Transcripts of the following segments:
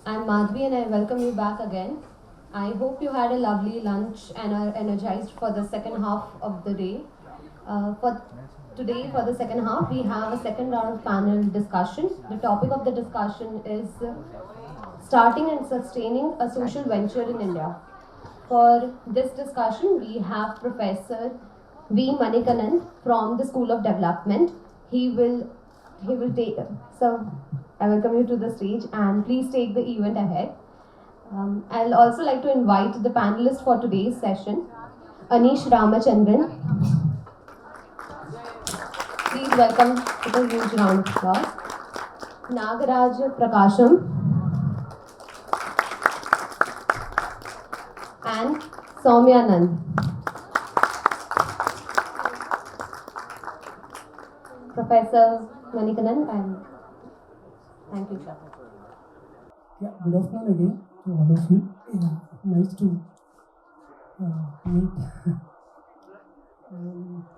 I'm Madhvi and I welcome you back again. I hope you had a lovely lunch and are energized for the second half of the day. For today, for the second half, we have a second round of panel discussion. The topic of the discussion is starting and sustaining a social venture in India. For this discussion, we have Professor V. Manikandan from the School of Development. He will take so. I welcome you to the stage and please take the event ahead. I'll also like to invite the panelists for today's session. Anish Ramachandran. Please welcome with a huge round of applause. Nagaraja Prakasam. And Somya Nand. Professor Manikandan, and thank you, sir. Yeah, good afternoon again to all of you. Nice to meet.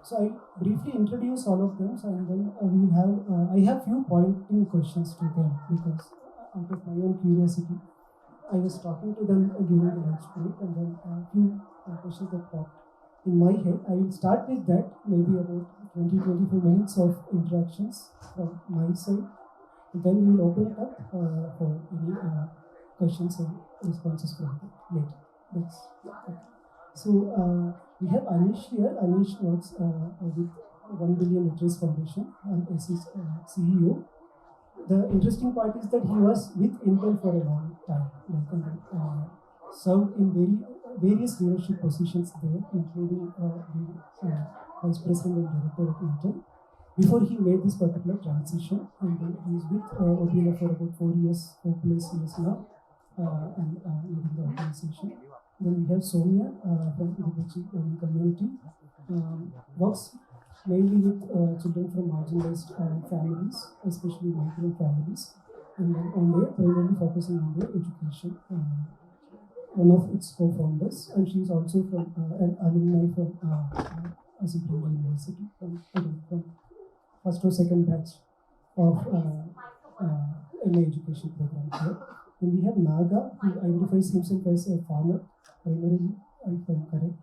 So I briefly introduce all of them, and then we will have. I have few pointing questions to them because out of my own curiosity, I was talking to them during the lunch break, and then a few questions that popped in my head. I will start with that. Maybe about 20-25 minutes of interactions from my side. And then we will open it up for any questions and responses from later. Okay. So we have Anish here. Anish works with 1 Billion Literates Foundation as his CEO. The interesting part is that he was with Intel for a long time, served in various leadership positions there, including being vice president and director of Intel. Before he made this particular transition, and then he is with OPLA for about 4 years, 4+ years now, and leading the organization. Then we have Somya from Gubbachi community, works mainly with children from marginalized families, especially migrant families, and then primarily focusing on their education. One of its co-founders, and she is also from an alumni from Azim University, from first or second batch of MA education program here. Then we have Naga, who identifies himself as a farmer, primarily, if I'm correct,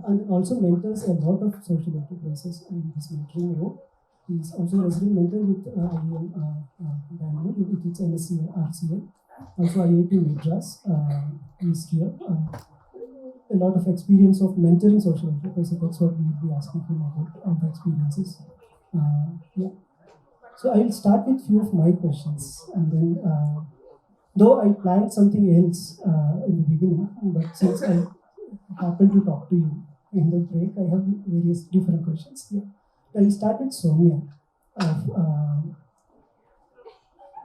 and also mentors a lot of social enterprises in his mentoring role. He is also a resident mentor with IIM Bangalore, with its NSRCEL, also IIT Madras. He is here. A lot of experience of mentoring social enterprises. That's what we will be asking him about, all the experiences. Yeah. So I will start with few of my questions, and then though I planned something else in the beginning, but since I happened to talk to you in the break, I have various different questions. Yeah. I'll start with Somya.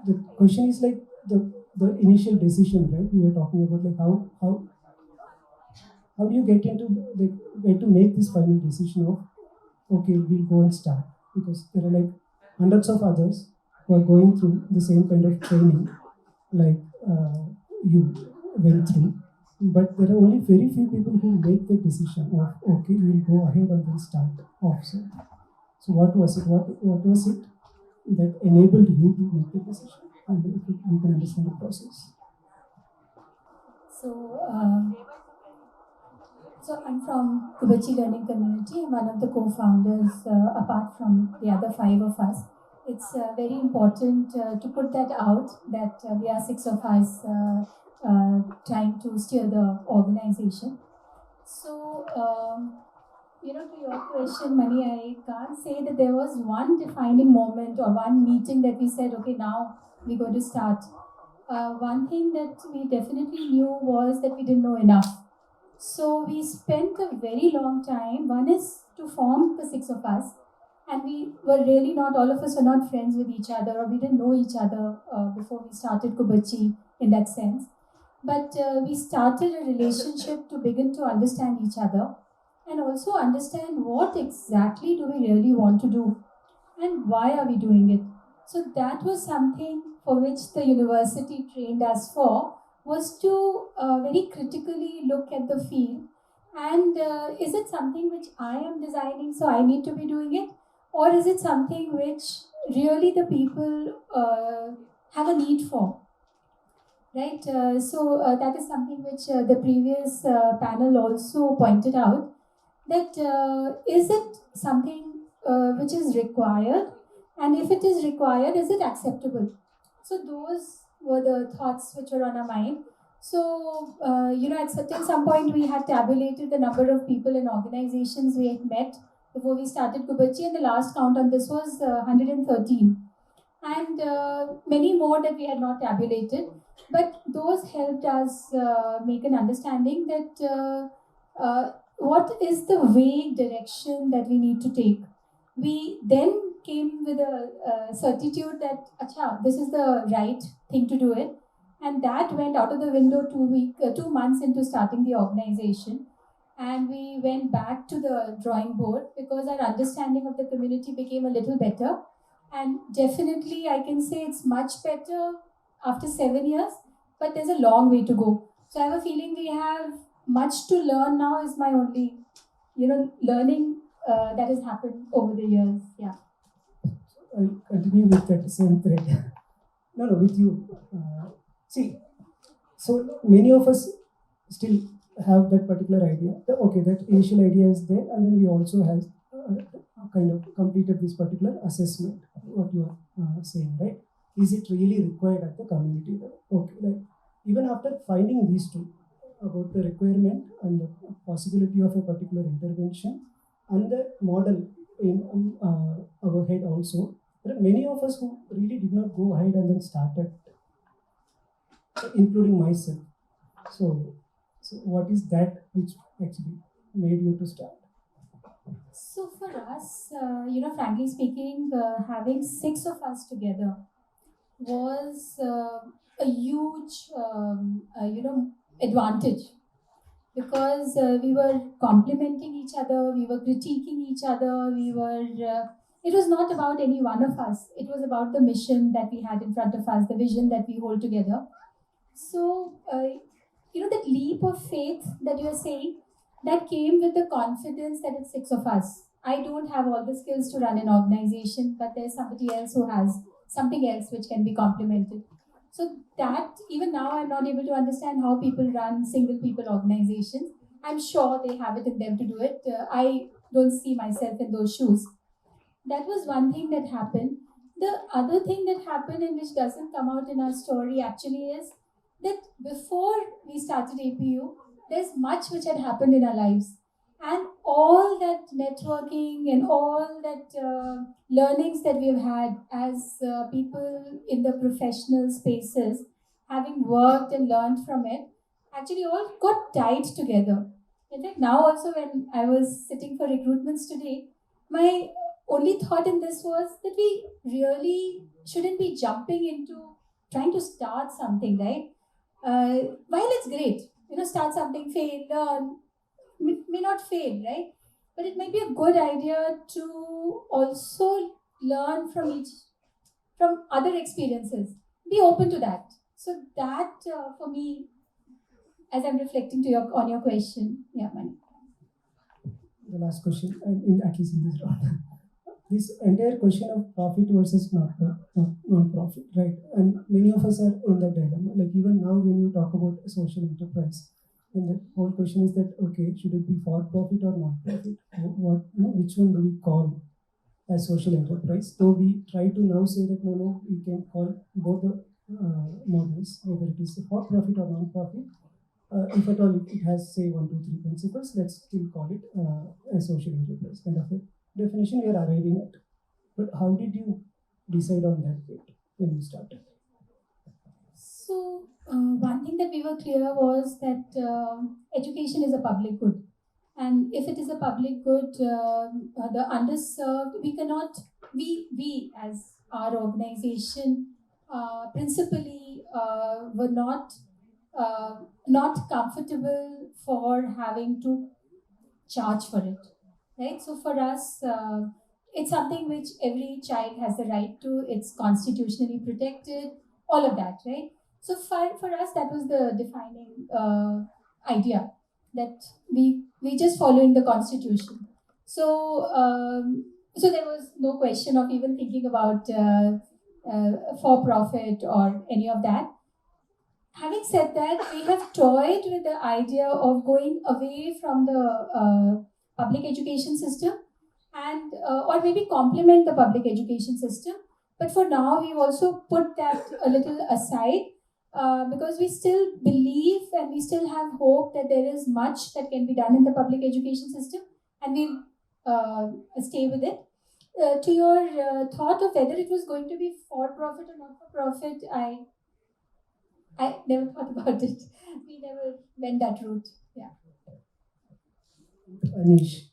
The question is like the initial decision, right? We were talking about like how do you get to make this final decision of okay, we'll go and start, because there are like hundreds of others who are going through the same kind of training like you went through, but there are only very few people who make the decision of okay, we'll go ahead and then start off. So what was it? What was it that enabled you to make the decision? And then we can understand the process. So I'm from Gubbachi Learning Community. I'm one of the co-founders, apart from the other 5 of us. It's very important to put that out, that we are 6 of us trying to steer the organization. So, to your question, Mani, I can't say that there was one defining moment or one meeting that we said, okay, now we're going to start. One thing that we definitely knew was that we didn't know enough. So we spent a very long time. One is to form the 6 of us, and we were really not, all of us were not friends with each other, or we didn't know each other before we started Gubbachi in that sense. But we started a relationship to begin to understand each other, and also understand what exactly do we really want to do, and why are we doing it. So that was something for which the university trained us for, was to very critically look at the field, and is it something which I am designing, so I need to be doing it, or is it something which really the people have a need for? right? So that is something which the previous panel also pointed out, that is it something which is required, and if it is required, is it acceptable? So those were the thoughts which were on our mind. So at some point we had tabulated the number of people and organizations we had met before we started Gubbachi, and the last count on this was 113, and many more that we had not tabulated. But those helped us make an understanding that what is the vague direction that we need to take. We then came with a certitude that, acha, this is the right thing to do it. And that went out of the window 2 months into starting the organization. And we went back to the drawing board because our understanding of the community became a little better. And definitely, I can say it's much better after 7 years, but there's a long way to go. So I have a feeling we have much to learn now, is my only, learning that has happened over the years. Yeah. I'll continue with that same thread. No, with you. See, so many of us still have that particular idea. Okay, that initial idea is there, and then we also have kind of completed this particular assessment, what you are saying, right? Is it really required at the community level? Okay, like even after finding these two, about the requirement and the possibility of a particular intervention and the model in our head also, there are many of us who really did not go ahead and then started, including myself. So what is that which actually made you to start? So for us, frankly speaking, having 6 of us together was a huge, advantage, because we were complementing each other, we were critiquing each other, it was not about any one of us, it was about the mission that we had in front of us, the vision that we hold together. So, that leap of faith that you're saying, that came with the confidence that it's 6 of us. I don't have all the skills to run an organization, but there's somebody else who has something else which can be complemented. So that, even now, I'm not able to understand how people run single people organizations. I'm sure they have it in them to do it. I don't see myself in those shoes. That was one thing that happened. The other thing that happened, and which doesn't come out in our story actually, is that before we started APU, there's much which had happened in our lives. And all that networking and all that learnings that we've had as people in the professional spaces, having worked and learned from it, actually all got tied together. In fact, now also when I was sitting for recruitments today, my only thought in this was that we really shouldn't be jumping into trying to start something, right? While it's great, start something, fail, learn, may not fail, right? But it might be a good idea to also learn from other experiences. Be open to that. So that for me, as I'm reflecting on your question, yeah, Mani. The last question, at least in this round. This entire question of profit versus non-profit, right? And many of us are in that dilemma. Like even now, when you talk about social enterprise, and the whole question is that, okay, should it be for profit or non-profit? Which one do we call as social enterprise? So we try to now say that no, we can call both the models, whether it is for profit or non-profit. If at all it has, say, 1, 2, 3 principles, let's still call it a social enterprise kind of a definition we are arriving at. But how did you decide on that bit when you started? So one thing that we were clear was that education is a public good, and if it is a public good, the underserved, we cannot, we as our organization principally were not comfortable for having to charge for it, right? So for us, it's something which every child has the right to. It's constitutionally protected, all of that, right? So for us, that was the defining idea, that we just following the constitution. So so there was no question of even thinking about for profit or any of that. having said that, we have toyed with the idea of going away from the public education system and or maybe complement the public education system. But for now, we've also put that a little aside because we still believe and we still have hope that there is much that can be done in the public education system, and we'll stay with it. To your thought of whether it was going to be for profit or not for profit, I never thought about it. We never went that route. Yeah. Anish,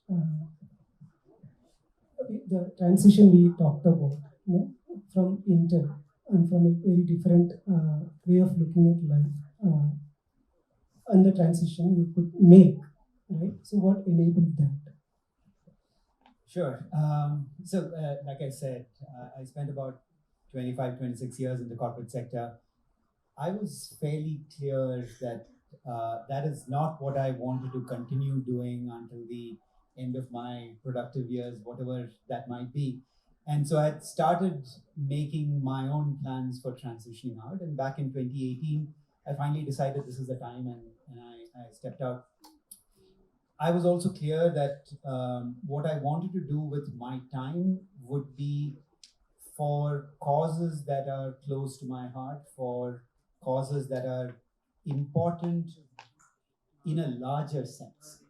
the transition we talked about, from Intel and from a very different way of looking at life, and the transition you could make, right? So what enabled that? Sure. Like I said, I spent about 25, 26 years in the corporate sector. I was fairly clear that that is not what I wanted to continue doing until the end of my productive years, whatever that might be. And so I had started making my own plans for transitioning out. And back in 2018, I finally decided this is the time, and I stepped out. I was also clear that what I wanted to do with my time would be for causes that are close to my heart, for causes that are important in a larger sense.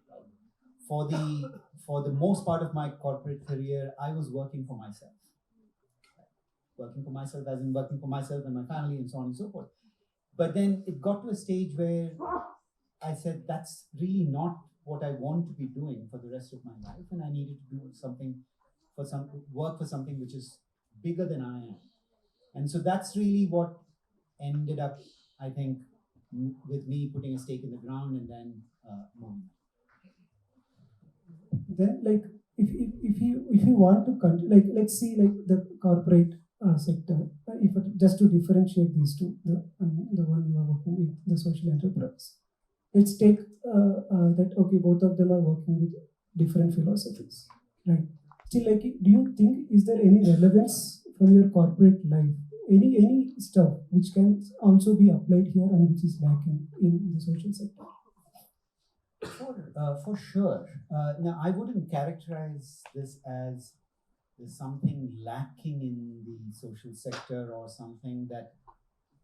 For the most part of my corporate career, I was working for myself. Working for myself as in working for myself and my family and so on and so forth. But then it got to a stage where I said, that's really not what I want to be doing for the rest of my life, and I needed to do work for something which is bigger than I am. And so that's really what ended up, I think, with me putting a stake in the ground and then moving. Then, like, if you want to continue, let's see, the corporate sector, just to differentiate these two, the one you are working with, the social enterprise. Let's take that, okay, both of them are working with different philosophies, right? Still, do you think, is there any relevance from your corporate life, any stuff which can also be applied here and which is lacking in the social sector? For sure. Now, I wouldn't characterize this as there's something lacking in the social sector or something that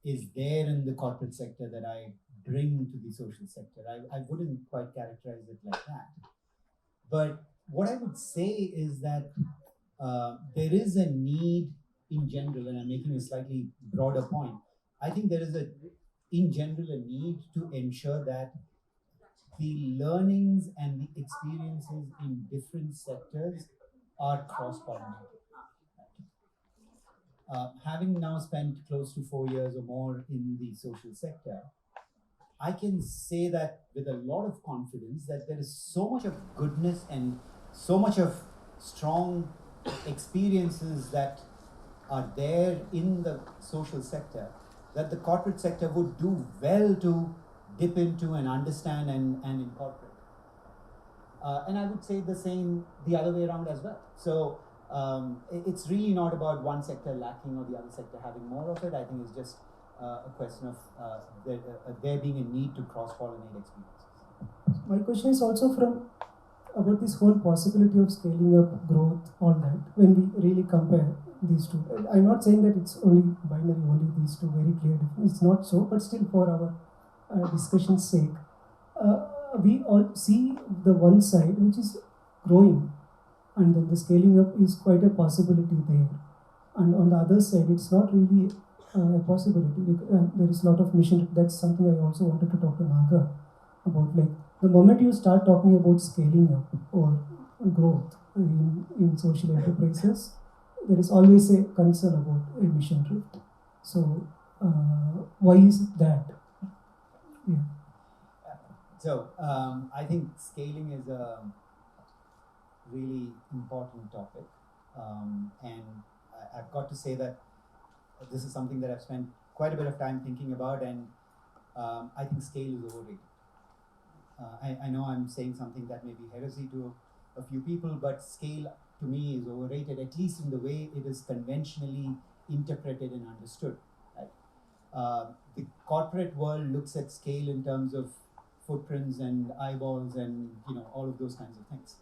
is there in the corporate sector that I bring to the social sector. I wouldn't quite characterize it like that. But what I would say is that there is a need in general, and I'm making a slightly broader point. I think there is in general a need to ensure that the learnings and the experiences in different sectors are cross-pollinated. Having now spent close to 4 years or more in the social sector, I can say that with a lot of confidence that there is so much of goodness and so much of strong experiences that are there in the social sector that the corporate sector would do well to dip into and understand and incorporate. And I would say the same the other way around as well. So it's really not about one sector lacking or the other sector having more of it. I think it's just a question of there being a need to cross-pollinate experiences. My question is also about this whole possibility of scaling up growth, all that, when we really compare these two. I'm not saying that it's only binary, only these two, very clear difference. It's not so, but still for our discussion's sake, we all see the one side which is growing, and then the scaling up is quite a possibility there. And on the other side, it's not really a possibility. There is a lot of mission. That's something I also wanted to talk to Naga about. Like, the moment you start talking about scaling up or growth in social enterprises, there is always a concern about a mission drift. So, why is that? Yeah. So, I think scaling is a really important topic. And I've got to say that this is something that I've spent quite a bit of time thinking about, and I think scale is overrated. I know I'm saying something that may be heresy to a few people, but scale to me is overrated, at least in the way it is conventionally interpreted and understood. Right? The corporate world looks at scale in terms of footprints and eyeballs and all of those kinds of things.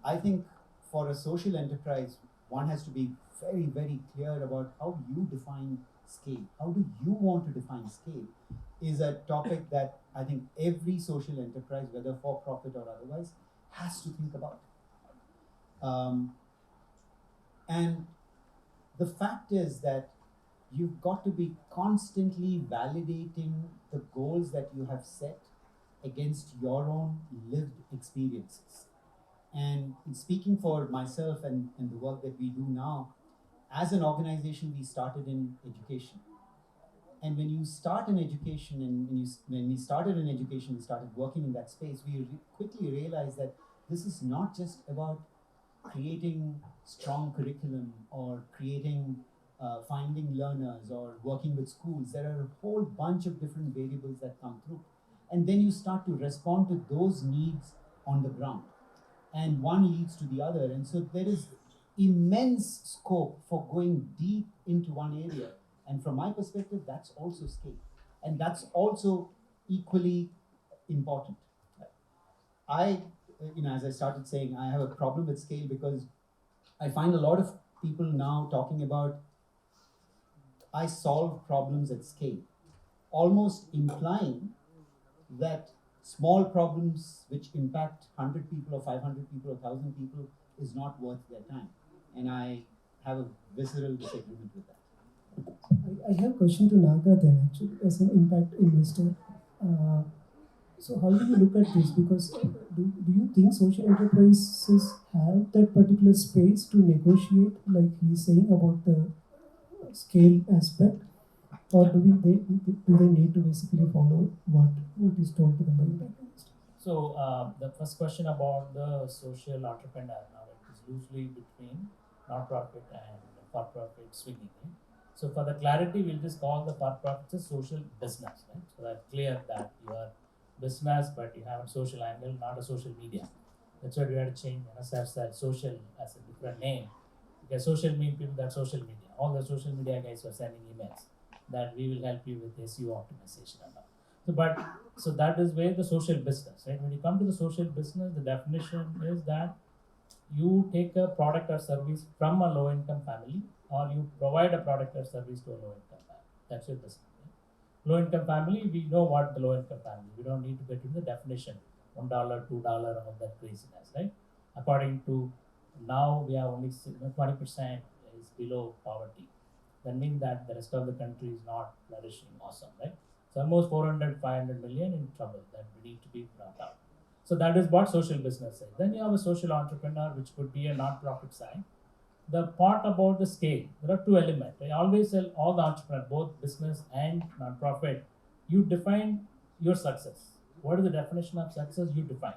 I think for a social enterprise, one has to be very, very clear about how you define scale. How do you want to define scale is a topic that I think every social enterprise, whether for profit or otherwise, has to think about. And the fact is that you've got to be constantly validating the goals that you have set against your own lived experiences. And in speaking for myself and the work that we do now, as an organization, we started in education. And when you start in education, and when we started in education, we started working in that space, we quickly realized that this is not just about creating strong curriculum or creating finding learners or working with schools. There are a whole bunch of different variables that come through. And then you start to respond to those needs on the ground. And one leads to the other. And so there is immense scope for going deep into one area. And from my perspective, that's also scale. And that's also equally important. As I started saying, I have a problem with scale because I find a lot of people now talking about I solve problems at scale, almost implying that small problems which impact 100 people or 500 people or 1,000 people is not worth their time. And I have a visceral disagreement with that. I have a question to Naga then, actually, as an impact investor. So how do you look at this? Because do you think social enterprises have that particular space to negotiate, like he's saying about the scale aspect? Or do they need to basically follow what is told to them by impact investors? So the first question about the social entrepreneur, now it is loosely between non-profit and for-profit swinging. Right? So for the clarity, we'll just call the for-profit a social business. Right? So that's clear that you are business, but you have a social angle, not a social media. That's why we had to change NSRCEL that social as a different name. Because social mean people that social media. All the social media guys were sending emails that we will help you with SEO optimization and all. So that is where the social business, right? When you come to the social business, the definition is that you take a product or service from a low-income family, or you provide a product or service to a low-income family. That's your business. Right? Low-income family, we know what the low-income family. We don't need to get into the definition, $1, $2, all that craziness, right? According to now, we have only 20% is below poverty. That means that the rest of the country is not flourishing awesome, right? So almost 400, 500 million in trouble that we need to be brought out. So that is what social business is. Then you have a social entrepreneur, which could be a non-profit side. The part about the scale, there are two elements. I always tell all the entrepreneurs, both business and non-profit, you define your success. What is the definition of success? You define.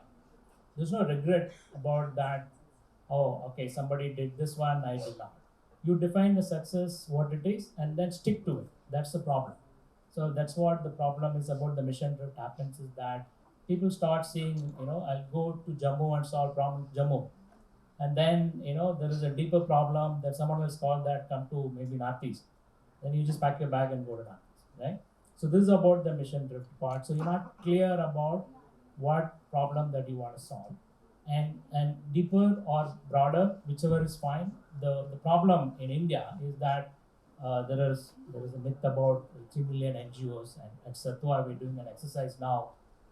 There's no regret about that. Oh, okay, somebody did this one, I did not. You define the success, what it is, and then stick to it. That's the problem. So that's what the problem is about the mission drift happens is that people start seeing, I'll go to Jammu and solve problem Jammu. And then, there is a deeper problem that someone will call that come to maybe Northeast. Then you just pack your bag and go to Northeast, right? So this is about the mission drift part. So you're not clear about what problem that you want to solve. And deeper or broader, whichever is fine. The problem in India is that there is a myth about 3 million NGOs, and at Satwa we're doing an exercise now.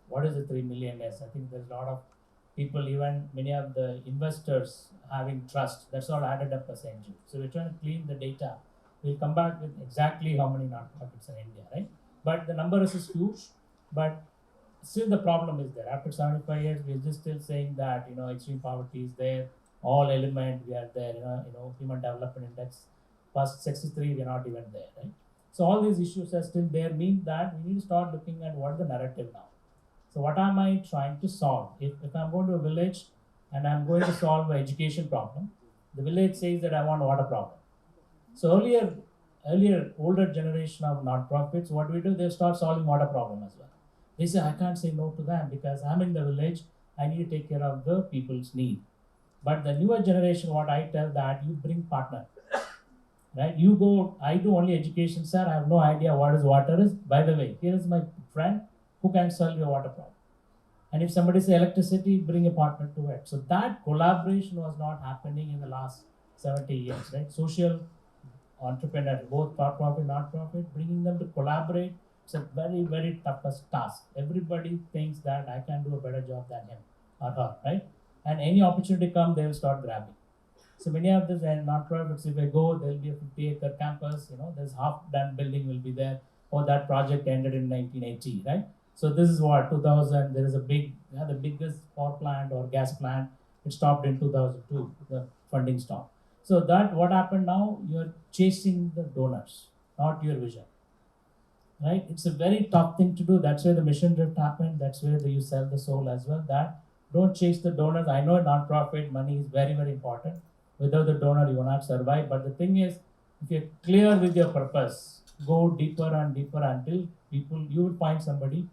What is the 3 million is? I think there's a lot of people, even many of the investors having trust. That's all added up as NGO. So we're trying to clean the data. We'll come back with exactly how many nonprofits in India, right? But the number is huge, but still the problem is there. After 75 years, we're just still saying that, extreme poverty is there, all element we are there, human development index, past 63, we're not even there, right? So all these issues are still there, means that we need to start looking at what the narrative now. So what am I trying to solve? If I'm going to a village and I'm going to solve an education problem, the village says that I want water problem. So earlier, older generation of non-profits, what we do, they start solving water problem as well. They say, I can't say no to them because I'm in the village, I need to take care of the people's need. But the newer generation, what I tell that you bring partner. right? You go, I do only education, sir. I have no idea what is water is. By the way, here is my friend who can solve your water problem. And if somebody say electricity, bring a partner to it. So that collaboration was not happening in the last 70 years, right? Social entrepreneurs, both for-profit, not-profit, bringing them to collaborate. It's a very, very toughest task. Everybody thinks that I can do a better job than him or her, right? And any opportunity come, they will start grabbing. So many of these non-profits, if they go, there will be a 50-acre campus. There's half that building will be there. Or that project ended in 1980, right? So this is what 2000. There is a the biggest power plant or gas plant. It stopped in 2002. The funding stopped. So that what happened now? You're chasing the donors, not your vision, right? It's a very tough thing to do. That's where the mission drift happened. That's where you sell the soul as well. That don't chase the donors. I know non-profit money is very, very important. Without the donor, you will not survive. But the thing is, if you're clear with your purpose, go deeper and deeper until you will find somebody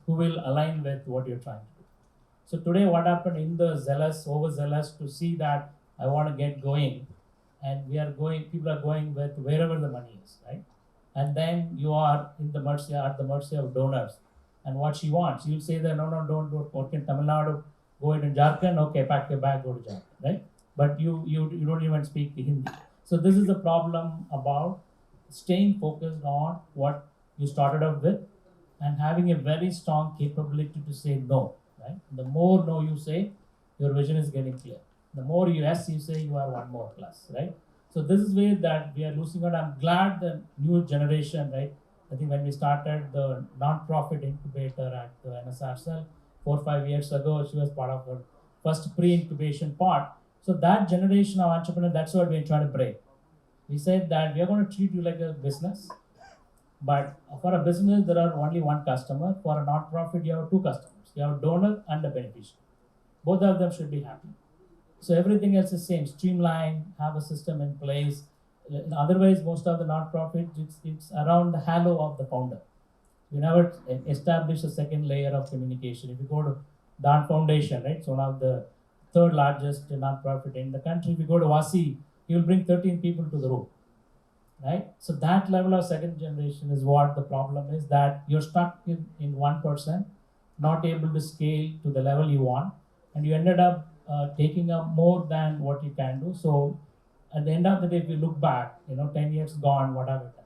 who will align with what you're trying to do. So today, what happened in the overzealous to see that I want to get going, and people are going with wherever the money is, right? And then you are at the mercy of donors and what she wants. You'll say that no, don't go work in Tamil Nadu, go in Jharkhand, okay, pack your bag, go to Jharkhand, right? But you don't even speak Hindi. So this is the problem about staying focused on what you started off with and having a very strong capability to say no, right? The more no you say, your vision is getting clear. The more yes you say, you are one more plus, right? So this is where that we are losing out. I'm glad the new generation, right? I think when we started the non-profit incubator at the NSRCEL 4 or 5 years ago, she was part of our first pre-incubation part. So that generation of entrepreneurs, that's what we're trying to break. We said that we are going to treat you like a business, but for a business, there are only one customer. For a non-profit, you have two customers. You have a donor and a beneficiary. Both of them should be happy. So everything else is same. Streamline, have a system in place. Otherwise, most of the non-profit, it's around the halo of the founder. You never establish a second layer of communication. If you go to Dan Foundation, right, it's one of the third largest non-profit in the country. If you go to Vasi, you will bring 13 people to the room, right? So that level of second generation is what the problem is, that you're stuck in one person, not able to scale to the level you want, and you ended up taking up more than what you can do. So at the end of the day, if you look back, 10 years gone, what have you done?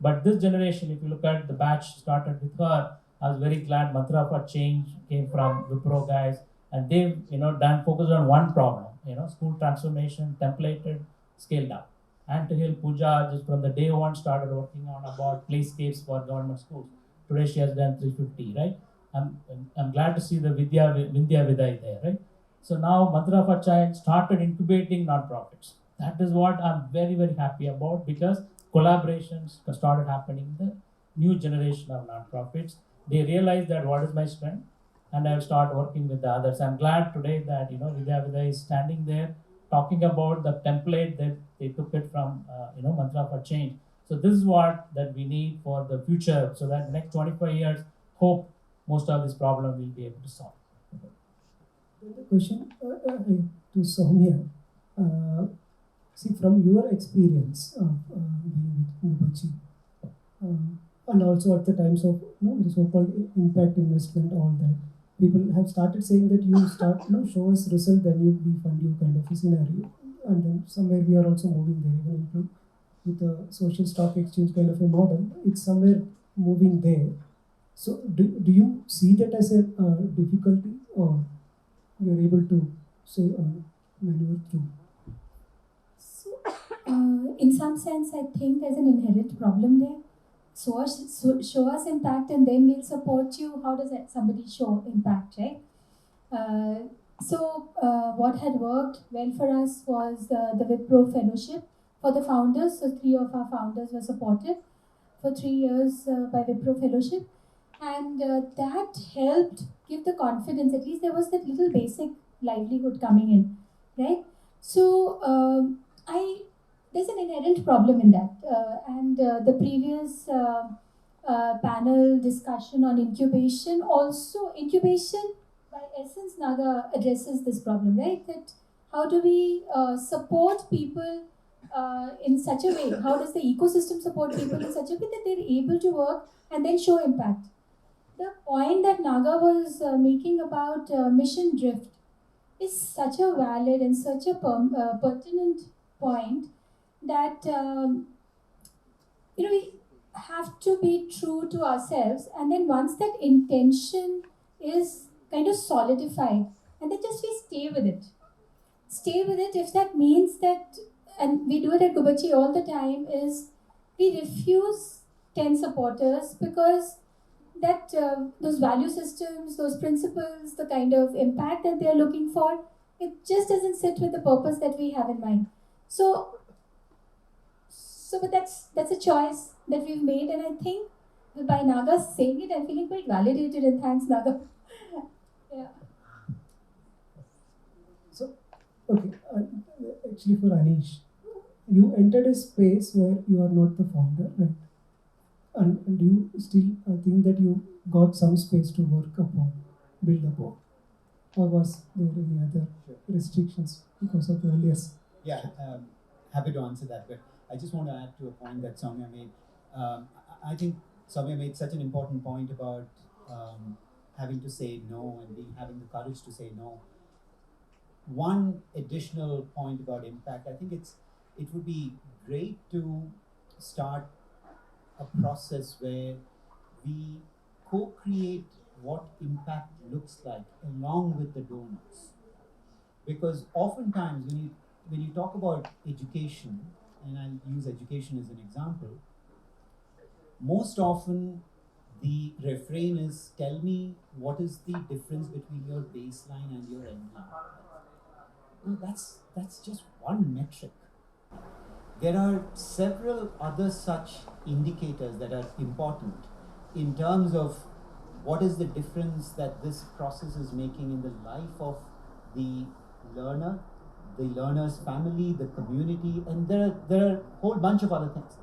But this generation, if you look at the batch started with her, I was very glad Mantra for Change came from Wipro guys, and they've done focused on one problem, school transformation, templated, scaled up. And to Hill Pooja, just from the day one, started working on about playscapes for government schools. Today she has done 350, right? I'm glad to see the Vindhya Viday there, right? So now Mantra for Child started incubating non-profits. That is what I'm very, very happy about, because collaborations started happening in the new generation of non-profits. They realize that what is my strength, and I'll start working with the others. I'm glad today that Vidya Vida is standing there talking about the template that they took it from Mantra for Change. So this is what that we need for the future, so that the next 25 years, hope most of this problem will be able to solve. The question to Somya. See, from your experience of being with Gubbachi, and also at the times of the so-called impact investment, all that, people have started saying that you start, show us result, then we fund you, kind of a scenario. And then somewhere we are also moving there, even into with the social stock exchange kind of a model. It's somewhere moving there. So do you see that as a difficulty, or you're able to say maneuver through? So, in some sense, I think there's an inherent problem there. Show us impact, and then we'll support you. How does somebody show impact, right? What had worked well for us was the Wipro Fellowship for the founders. So 3 of our founders were supported for 3 years by Wipro Fellowship, and that helped give the confidence. At least there was that little basic livelihood coming in, right? So there's an inherent problem in that, and the previous panel discussion on incubation, also incubation by essence, Naga addresses this problem, right? That how do we support people in such a way? How does the ecosystem support people in such a way that they're able to work and then show impact? The point that Naga was making about mission drift is such a valid and such a pertinent point that we have to be true to ourselves, and then once that intention is kind of solidified, and then just we stay with it. If that means that, and we do it at Gubbachi all the time, is we refuse 10 supporters because that those value systems, those principles, the kind of impact that they're looking for, it just doesn't sit with the purpose that we have in mind. But that's a choice that we've made, and I think by Naga saying it, I'm feeling quite validated, and thanks, Naga. Yeah. So, okay, actually for Anish, you entered a space where you are not the founder, right? And you still think that you got some space to work upon, build upon, or was there any other restrictions because of the earlier? Yeah, happy to answer that, but I just want to add to a point that Somya made. I think Somya made such an important point about having to say no and having the courage to say no. One additional point about impact, I think it would be great to start a process where we co-create what impact looks like along with the donors. Because oftentimes when you talk about education, and I'll use education as an example, most often the refrain is, tell me what is the difference between your baseline and your endline. No, that's just one metric. There are several other such indicators that are important in terms of what is the difference that this process is making in the life of the learner, the learner's family, the community, and there are a whole bunch of other things.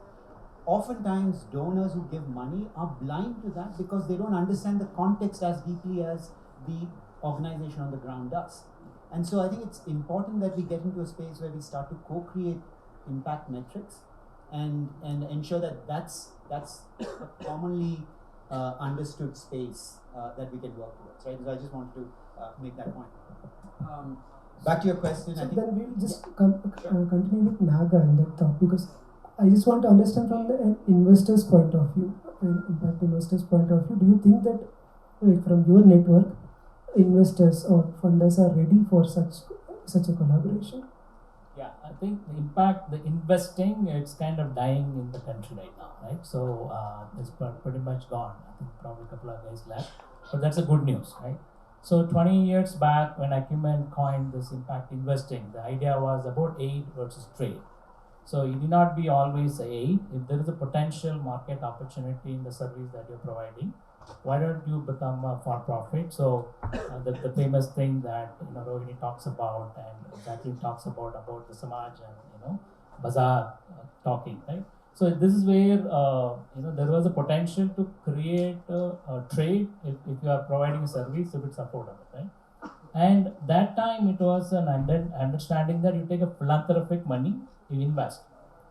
Oftentimes, donors who give money are blind to that because they don't understand the context as deeply as the organization on the ground does. And so I think it's important that we get into a space where we start to co-create impact metrics and ensure that that's a commonly understood space that we can work towards, right? So I just wanted to make that point. Back to your question. So I think then we'll just continue with Naga in that thought, because I just want to understand from an investor's point of view, an impact investor's point of view. Do you think that, like, from your network, investors or funders are ready for such a collaboration? Yeah, I think the impact, the investing, it's kind of dying in the country right now, right? So it's pretty much gone. I think probably a couple of guys left, but that's a good news, right? So 20 years back, when Acumen coined this impact investing, the idea was about aid versus trade. So it need not be always aid. If there is a potential market opportunity in the service that you're providing, why don't you become a for-profit? So the famous thing that Rohini talks about, and Jacqueline talks about the Samaj and bazaar talking, right? So this is where there was a potential to create a trade if you are providing a service, if it's affordable, right? And that time it was an understanding that you take a philanthropic money, you invest.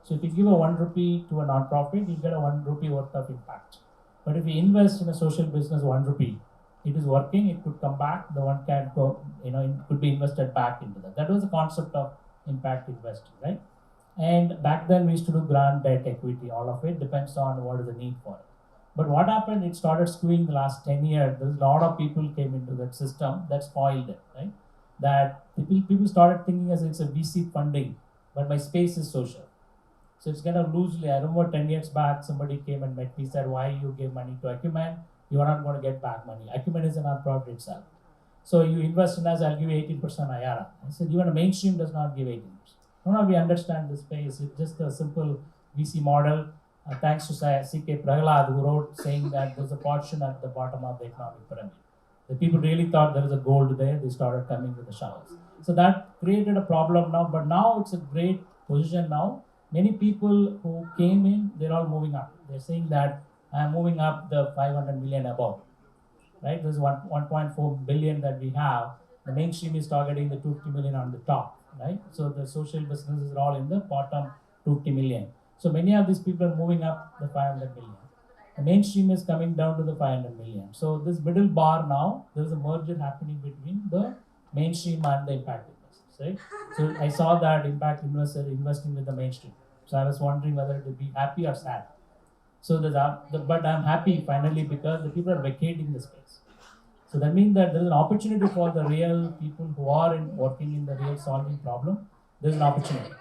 So if you give a 1 rupee to a non-profit, you get a 1 rupee worth of impact. But if you invest in a social business 1 rupee, it is working, it could come back, the one can go, it could be invested back into that. That was the concept of impact investing, right? And back then we used to do grant, debt, equity, all of it depends on what is the need for it. But what happened, it started skewing the last 10 years. There's a lot of people came into that system that spoiled it, right? That people started thinking as it's a VC funding, but my space is social. So it's kind of loosely. I remember 10 years back, somebody came and met me, said, why you give money to Acumen? You are not going to get back money. Acumen is a non-profit itself. So you invest in us, I'll give you 18% IRR. I said, even a mainstream does not give 18%. No, we understand the space. It's just a simple VC model. Thanks to C.K. Prahalad, who wrote saying that there's a portion at the bottom of the economic pyramid. The people really thought there was a gold there. They started coming with the shovels. So that created a problem now, but now it's a great position now. Many people who came in, they're all moving up. They're saying that I'm moving up the 500 million above, right? There's 1.4 billion that we have. The mainstream is targeting the 250 million on the top. right? So the social businesses are all in the bottom 250 million. So many of these people are moving up the 500 million. The mainstream is coming down to the 500 million. So this middle bar now, there is a merger happening between the mainstream and the impact investors, right? So I saw that impact investor investing with the mainstream. So I was wondering whether to be happy or sad. So but I'm happy finally because the people are vacating the space. So that means that there is an opportunity for the real people who are working in the real solving problem. There is an opportunity.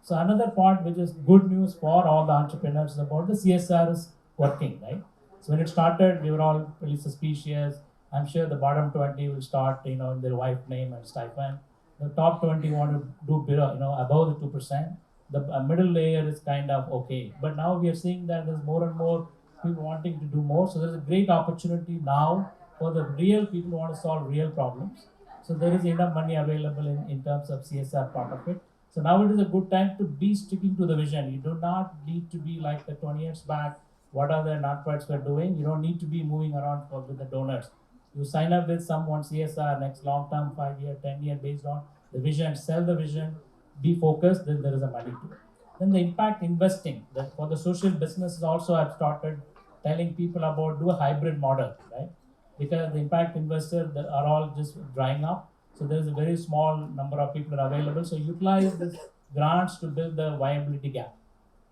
So another part which is good news for all the entrepreneurs is about the CSR is working, right? So when it started, we were all really suspicious. I'm sure the bottom 20 will start, in their wife name and stipend. The top 20 want to do below, above the 2%. The middle layer is kind of okay. But now we are seeing that there's more and more people wanting to do more. So there's a great opportunity now for the real people who want to solve real problems. So there is enough money available in terms of CSR part of it. So now it is a good time to be sticking to the vision. You do not need to be like the 20 years back. What are the nonprofits were doing? You don't need to be moving around with the donors. You sign up with someone CSR next long term, 5-year, 10-year based on the vision, sell the vision, be focused, then there is a money to it. Then the impact investing, that for the social businesses also I've started telling people about do a hybrid model, right? Because the impact investors are all just drying up. So there is a very small number of people are available. So utilize this grants to build the viability gap.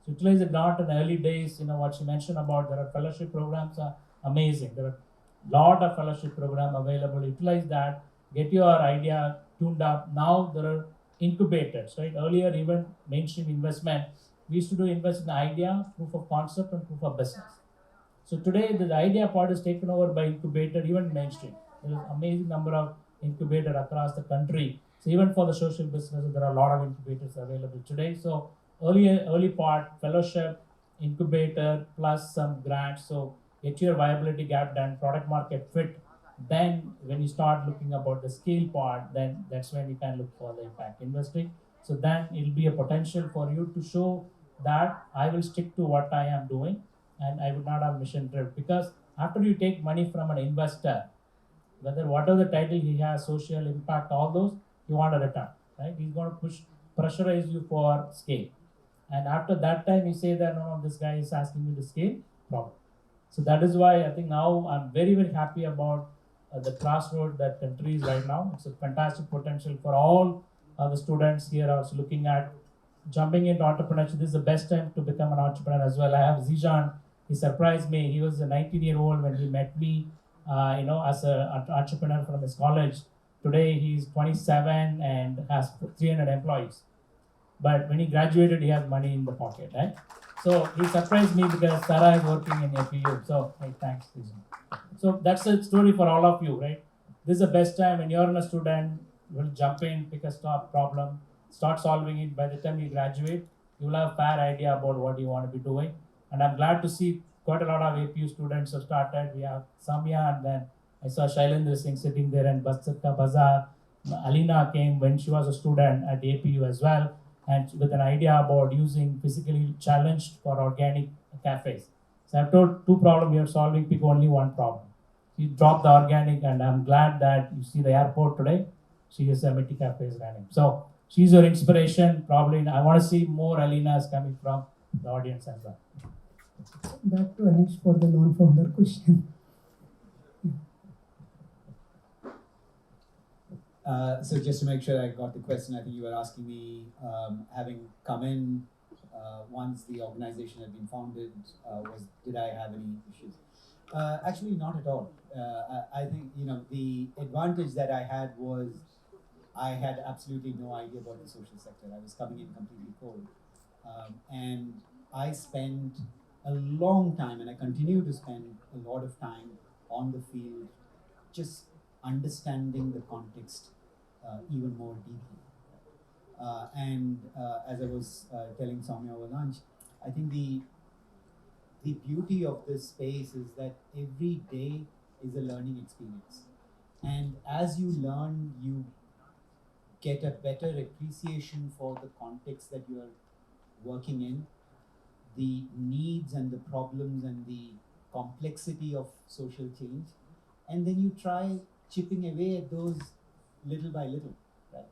So utilize the grant in the early days. What you mentioned about there are fellowship programs are amazing. There are a lot of fellowship program available. Utilize that. Get your idea tuned up. Now there are incubators, right? Earlier even mainstream investment, we used to do invest in idea, proof of concept, and proof of business. So today the idea part is taken over by incubator, even mainstream. There is amazing number of incubator across the country. So even for the social businesses, there are a lot of incubators available today. So early part, fellowship, incubator, plus some grants. So get your viability gap done, product market fit. Then when you start looking about the scale part, then that's when you can look for the impact investing. So then it'll be a potential for you to show that I will stick to what I am doing and I would not have mission trip, because after you take money from an investor, whether whatever the title he has, social impact, all those, you want a return, right? He's going to pressurize you for scale, and after that time you say that no, this guy is asking me to scale, problem. So that is why I think now I'm very happy about the crossroad that country is right now. It's a fantastic potential for all the students here also looking at jumping into entrepreneurship. This is the best time to become an entrepreneur as well. I have Zijan. He surprised me. He was a 19-year-old when he met me, as an entrepreneur from his college. Today he's 27 and has 300 employees. But when he graduated, he has money in the pocket, right? So he surprised me because Sarah is working in APU. So hey, thanks, Zijan. So that's a story for all of you, right? This is the best time when you're a student. You will jump in, pick a problem, start solving it. By the time you graduate, you will have a fair idea about what you want to be doing. And I'm glad to see quite a lot of APU students have started. We have Somya, and then I saw Shailendra Singh sitting there, and Basaka Bazaar. Alina came when she was a student at APU as well, and with an idea about using physically challenged for organic cafes. So I've told two problems you're solving, pick only one problem. You drop the organic, and I'm glad that you see the airport today. She is a Miti Cafe is running. So she's your inspiration. Probably I want to see more Alinas coming from the audience as well. Back to Anish for the non-founder question. So just to make sure I got the question, I think you were asking me, having come in once the organization had been founded, did I have any issues? Actually, not at all. I think the advantage that I had was I had absolutely no idea about the social sector. I was coming in completely cold, and I spent a long time, and I continue to spend a lot of time on the field, just understanding the context even more deeply. And as I was telling Somya over lunch, I think the beauty of this space is that every day is a learning experience. And as you learn, you get a better appreciation for the context that you are working in, the needs and the problems and the complexity of social change. And then you try chipping away at those little by little, right?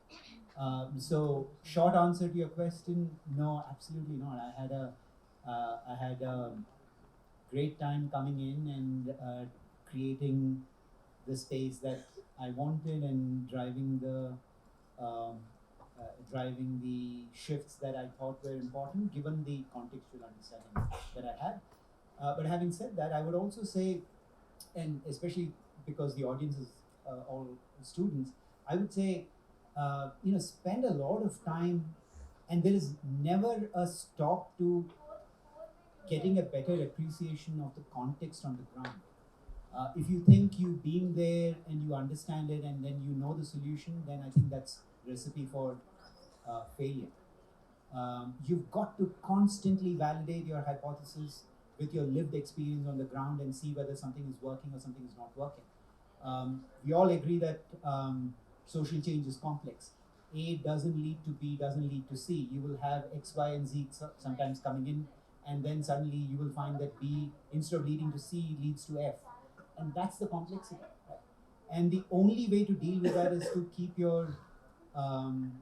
So short answer to your question, no, absolutely not. I had a great time coming in and creating the space that I wanted and um, driving the shifts that I thought were important, given the contextual understanding that I had. But having said that, I would also say, and especially because the audience is all students, I would say, spend a lot of time, and there is never a stop to getting a better appreciation of the context on the ground. If you think you've been there and you understand it and then you know the solution, then I think that's recipe for failure. You've got to constantly validate your hypothesis with your lived experience on the ground and see whether something is working or something is not working. We all agree that social change is complex. A doesn't lead to B, doesn't lead to C. You will have X, Y, and Z sometimes coming in, and then suddenly you will find that B, instead of leading to C, leads to F. And that's the complexity. Right? And the only way to deal with that is to keep your um,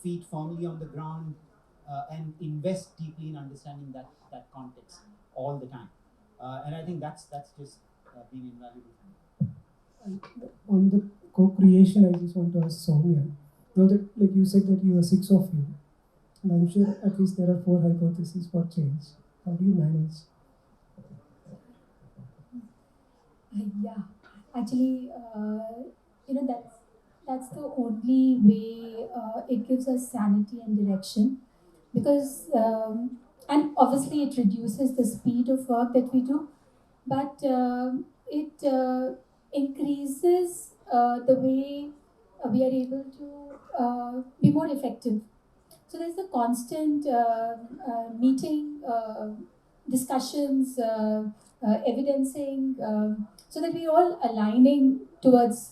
feet firmly on the ground and invest deeply in understanding that context all the time. And I think that's just been invaluable for me. And on the co-creation, I just want to ask Somya. Now that, like you said, that you are 6 of you, and I'm sure at least there are 4 hypotheses for change. How do you manage? Yeah, actually, that's the only way it gives us sanity and direction, because and obviously it reduces the speed of work that we do, but it increases the way we are able to be more effective. So there's a constant meeting, discussions, evidencing, so that we all aligning towards.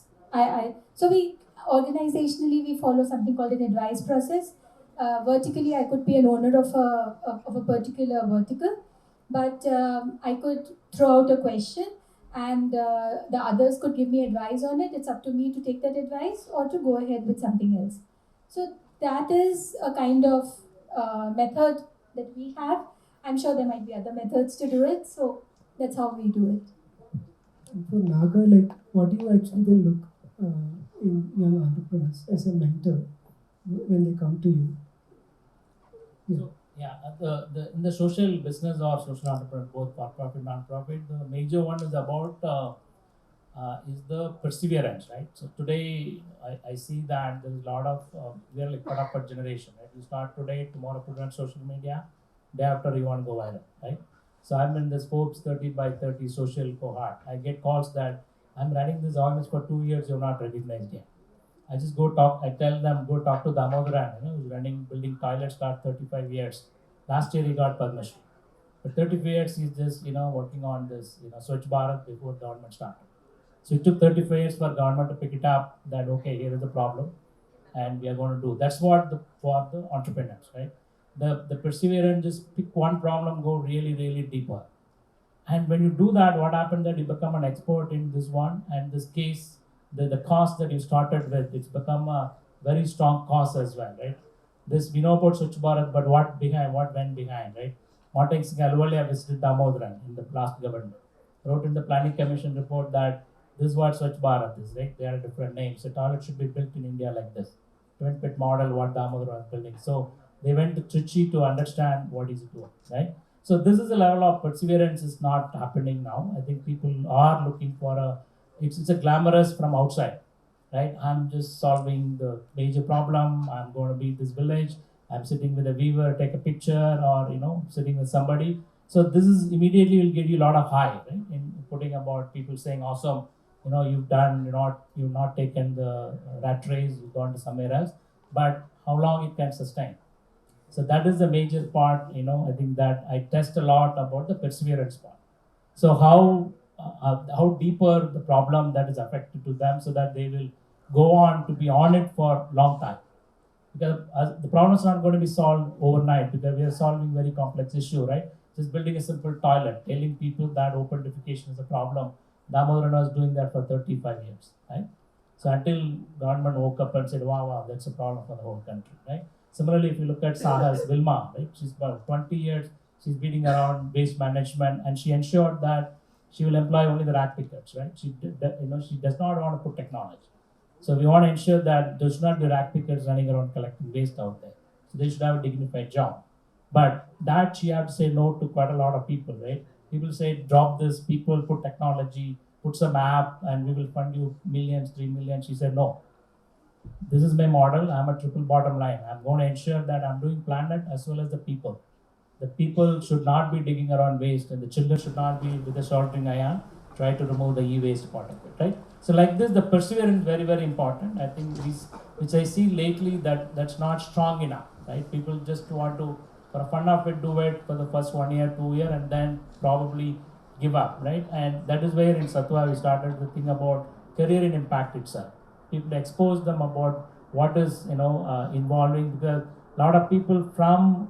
So we organizationally we follow something called an advice process. Vertically, I could be an owner of a particular vertical, but I could throw out a question, and the others could give me advice on it. It's up to me to take that advice or to go ahead with something else. So that is a kind of method that we have. I'm sure there might be other methods to do it, so that's how we do it. And for Naga, like, what do you actually then look in young entrepreneurs as a mentor when they come to you? So in the social business or social entrepreneur, both for profit, non-profit, the major one is about is the perseverance, right? So today I see that there is a lot of we are like cut generation, right? You start today, tomorrow put it on social media, day after you want to go viral, right? So I'm in this Forbes 30 by 30 social cohort. I get calls that I'm running this organization for 2 years, you're not recognized yet. I just go talk. I tell them go talk to Damodaran, who's building toilets for 35 years. Last year he got Padma Shri. For 35 years he's just working on this Swachh Bharat before government started. So it took 35 years for government to pick it up. That okay, here is the problem, and we are going to do. That's what for the entrepreneurs, right? The perseverance, just pick one problem, go really deeper. And when you do that, what happens that you become an expert in this one, and this case, the cost that you started with, it's become a very strong cause as well, right? This we know about Swachh Bharat, but what went behind, right? Martin Singh Ahluwalia visited Damodaran in the last government, wrote in the planning commission report that this is what Swachh Bharat is, right? They are different names. The toilet should be built in India like this. Twin pit model, what Damodaran was building. So they went to Trichy to understand what is it doing, right? So this is a level of perseverance is not happening now. I think people are looking for it's a glamorous from outside, right? I'm just solving the major problem. I'm going to be this village. I'm sitting with a weaver, take a picture, or sitting with somebody. So this is immediately will give you a lot of high, right? In putting about people saying, awesome, you've not taken the rat race, you've gone to somewhere else. But how long it can sustain? So that is the major part, I think that I test a lot about the perseverance part. So how deeper the problem that is affected to them, so that they will go on to be on it for long time. Because the problem is not going to be solved overnight, because we are solving very complex issue, right? Just building a simple toilet, telling people that open defecation is a problem. Damodaran was doing that for 35 years, right? So until government woke up and said, wow, that's a problem for the whole country, right? Similarly, if you look at Saha's Vilma, right? She's about 20 years, she's beating around waste management, and she ensured that she will employ only the rack pickers, right? She does not want to put technology. So we want to ensure that there's not the rack pickers running around collecting waste out there. So they should have a dignified job. But that she had to say no to quite a lot of people, right? People say, drop this, people put technology, put some app, and we will fund you millions, 3 million. She said, no. This is my model. I'm a triple bottom line. I'm going to ensure that I'm doing planet as well as the people. The people should not be digging around waste, and the children should not be with a soldering iron try to remove the e-waste part of it, right? So like this, the perseverance is very, very important. I think these, which I see lately, that's not strong enough, right? People just want to, for a fun of it, do it for the first 1 year, 2 year, and then probably give up, right? And that is where in Sattva we started to think about career in impact itself. People expose them about what is involving, because a lot of people from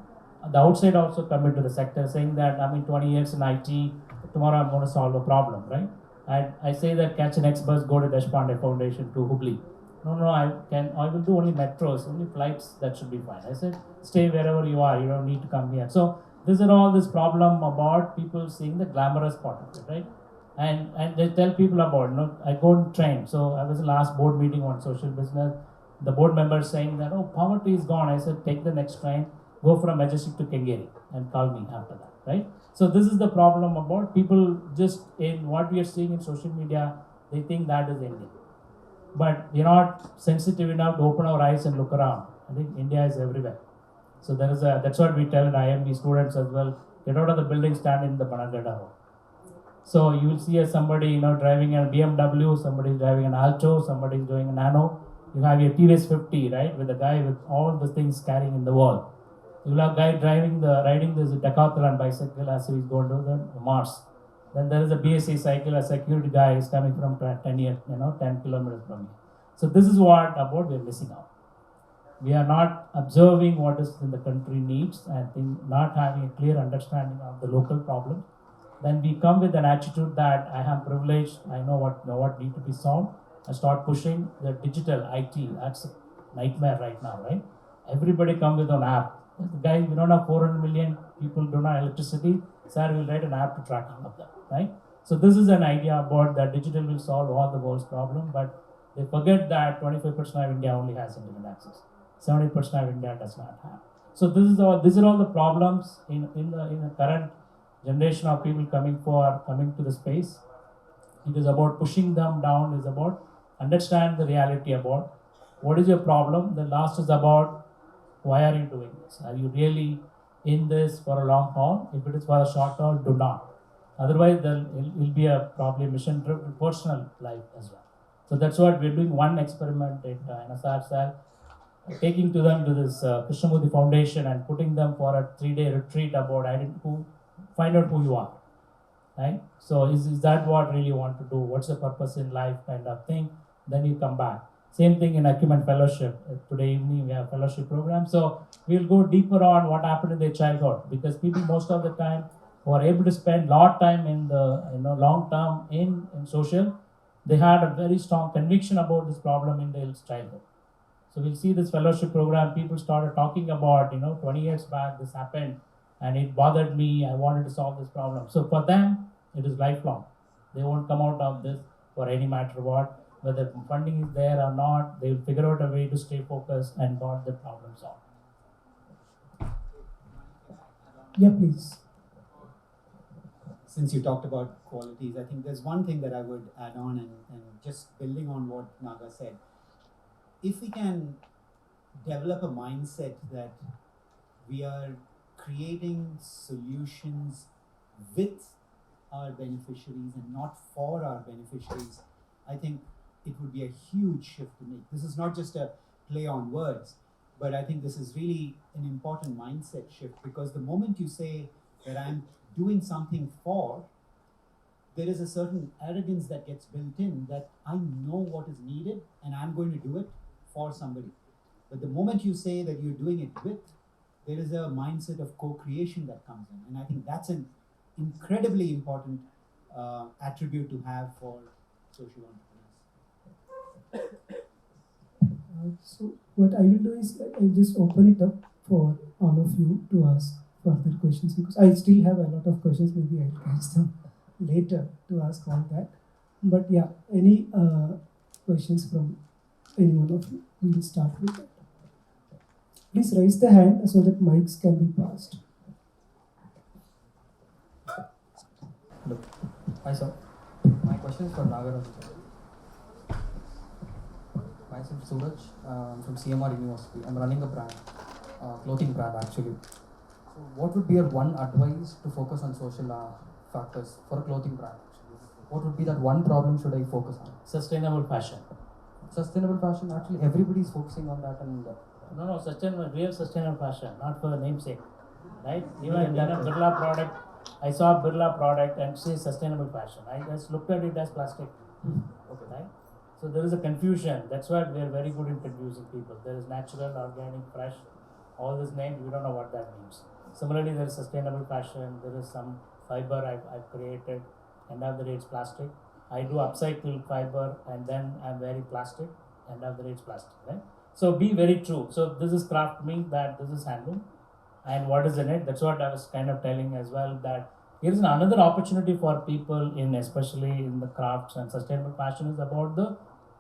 the outside also come into the sector saying that I'm in 20 years in IT, tomorrow I'm going to solve a problem, right? And I say that catch an next bus, go to Deshpande Foundation to Hubli. No, I will do only metros, only flights, that should be fine. I said, stay wherever you are, you don't need to come here. So these are all this problem about people seeing the glamorous part of it, right? And they tell people about, I go and train. So I was the last board meeting on social business. The board members saying that, oh, poverty is gone. I said, take the next train, go from Majestic to Kengeri and call me after that, right? So this is the problem about people just in what we are seeing in social media, they think that is India. But we're not sensitive enough to open our eyes and look around. I think India is everywhere. So that's what we tell IIMB students as well. Get out of the building, stand in the Banagada road. So you will see somebody driving a BMW, somebody is driving an Alto, somebody is doing a Nano. You have your TVS 50, right, with a guy with all the things carrying in the wall. You will have a guy riding this decathlon bicycle as he's going to the Mars. Then there is a BSC cycle, a security guy is coming from 10 kilometers from here. So this is what about we're missing out. We are not observing what is in the country needs, and not having a clear understanding of the local problem. Then we come with an attitude that I am privileged, I know what need to be solved. I start pushing the digital IT. That's a nightmare right now, right? Everybody come with an app. The guy, we don't have 400 million people, don't have electricity. Sir, we'll write an app to track all of them, right? So this is an idea about that digital will solve all the world's problem, but they forget that 25% of India only has internet access. 70% of India does not have. So these are all the problems in the current generation of people coming to the space. It is about pushing them down. It is about understand the reality about what is your problem. The last is about why are you doing this? Are you really in this for a long haul? If it is for a short haul, do not. Otherwise, there will be probably a mission trip to personal life as well. So that's what we're doing. One experiment at NSRCEL, taking to them to this Krishnamurti Foundation and putting them for a 3-day retreat about find out who you are, right? So is that what really you want to do? What's the purpose in life kind of thing? Then you come back. Same thing in Acumen Fellowship. Today evening we have a fellowship program. So we'll go deeper on what happened in their childhood, because people most of the time who are able to spend a lot of time in the long term in social, they had a very strong conviction about this problem in their childhood. So we'll see this fellowship program. People started talking about 20 years back this happened and it bothered me. I wanted to solve this problem. So for them, it is lifelong. They won't come out of this for any matter what. Whether funding is there or not, they will figure out a way to stay focused and got the problem solved. Yeah, please. Since you talked about qualities, I think there's one thing that I would add on, and just building on what Naga said. If we can develop a mindset that we are creating solutions with our beneficiaries and not for our beneficiaries, I think it would be a huge shift to make. This is not just a play on words, but I think this is really an important mindset shift, because the moment you say that I'm doing something for, there is a certain arrogance that gets built in that I know what is needed and I'm going to do it for somebody. But the moment you say that you're doing it with, there is a mindset of co-creation that comes in. And I think that's an incredibly important attribute to have for social entrepreneurs. So what I will do is I'll just open it up for all of you to ask further questions, because I still have a lot of questions. Maybe I'll catch them later to ask all that. But yeah, any questions from any one of you? We will start with that. Please raise the hand so that mics can be passed. Hello. Hi, sir. My question is for Nagaraja. Myself Suraj. I'm from CMR University. I'm running a brand, clothing brand actually. So, what would be your one advice to focus on social factors for a clothing brand? Actually, what would be that one problem should I focus on? Sustainable fashion. Sustainable fashion. Actually, everybody is focusing on that, and No, sustainable, real sustainable fashion, not for the namesake, right? Even Yeah, in a that- Birla product, I saw a Birla product and says sustainable fashion. I just looked at it as plastic. Okay, right? So there is a confusion. That's why we are very good in confusing people. There is natural, organic, fresh. All these names, we don't know what that means. Similarly, there is sustainable fashion. There is some fiber I've created. End of the day, it's plastic. I do upcycle fiber and then I'm wearing plastic. End of the day, it's plastic, right? So be very true. So this is craft means that this is handloom, and what is in it. That's what I was kind of telling as well, that here is another opportunity for people in, especially in the crafts and sustainable fashion, is about the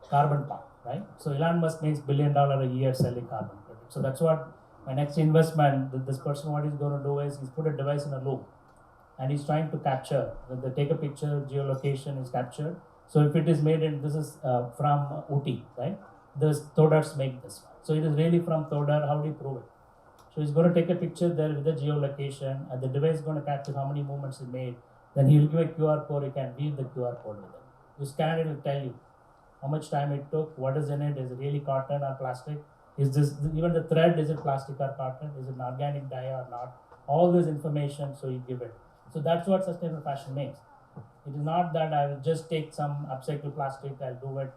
carbon part, right? So Elon Musk makes $1 billion a year selling carbon credit. So that's what my next investment. This person, what he's going to do is he's put a device in a loop, and he's trying to capture. When they take a picture, geolocation is captured. So if it is made in, this is from Uti, right? The Todars make this one. So it is really from Todar. How do you prove it? So he's going to take a picture there with the geolocation, and the device is going to capture how many movements he made. Then he will give a QR code. You can view the QR code with it. You scan it, it will tell you how much time it took, what is in it, is it really cotton or plastic? Is this, even the thread, is it plastic or cotton? Is it an organic dye or not? All this information, so you give it. So that's what sustainable fashion makes. It is not that I will just take some upcycled plastic, I'll do it.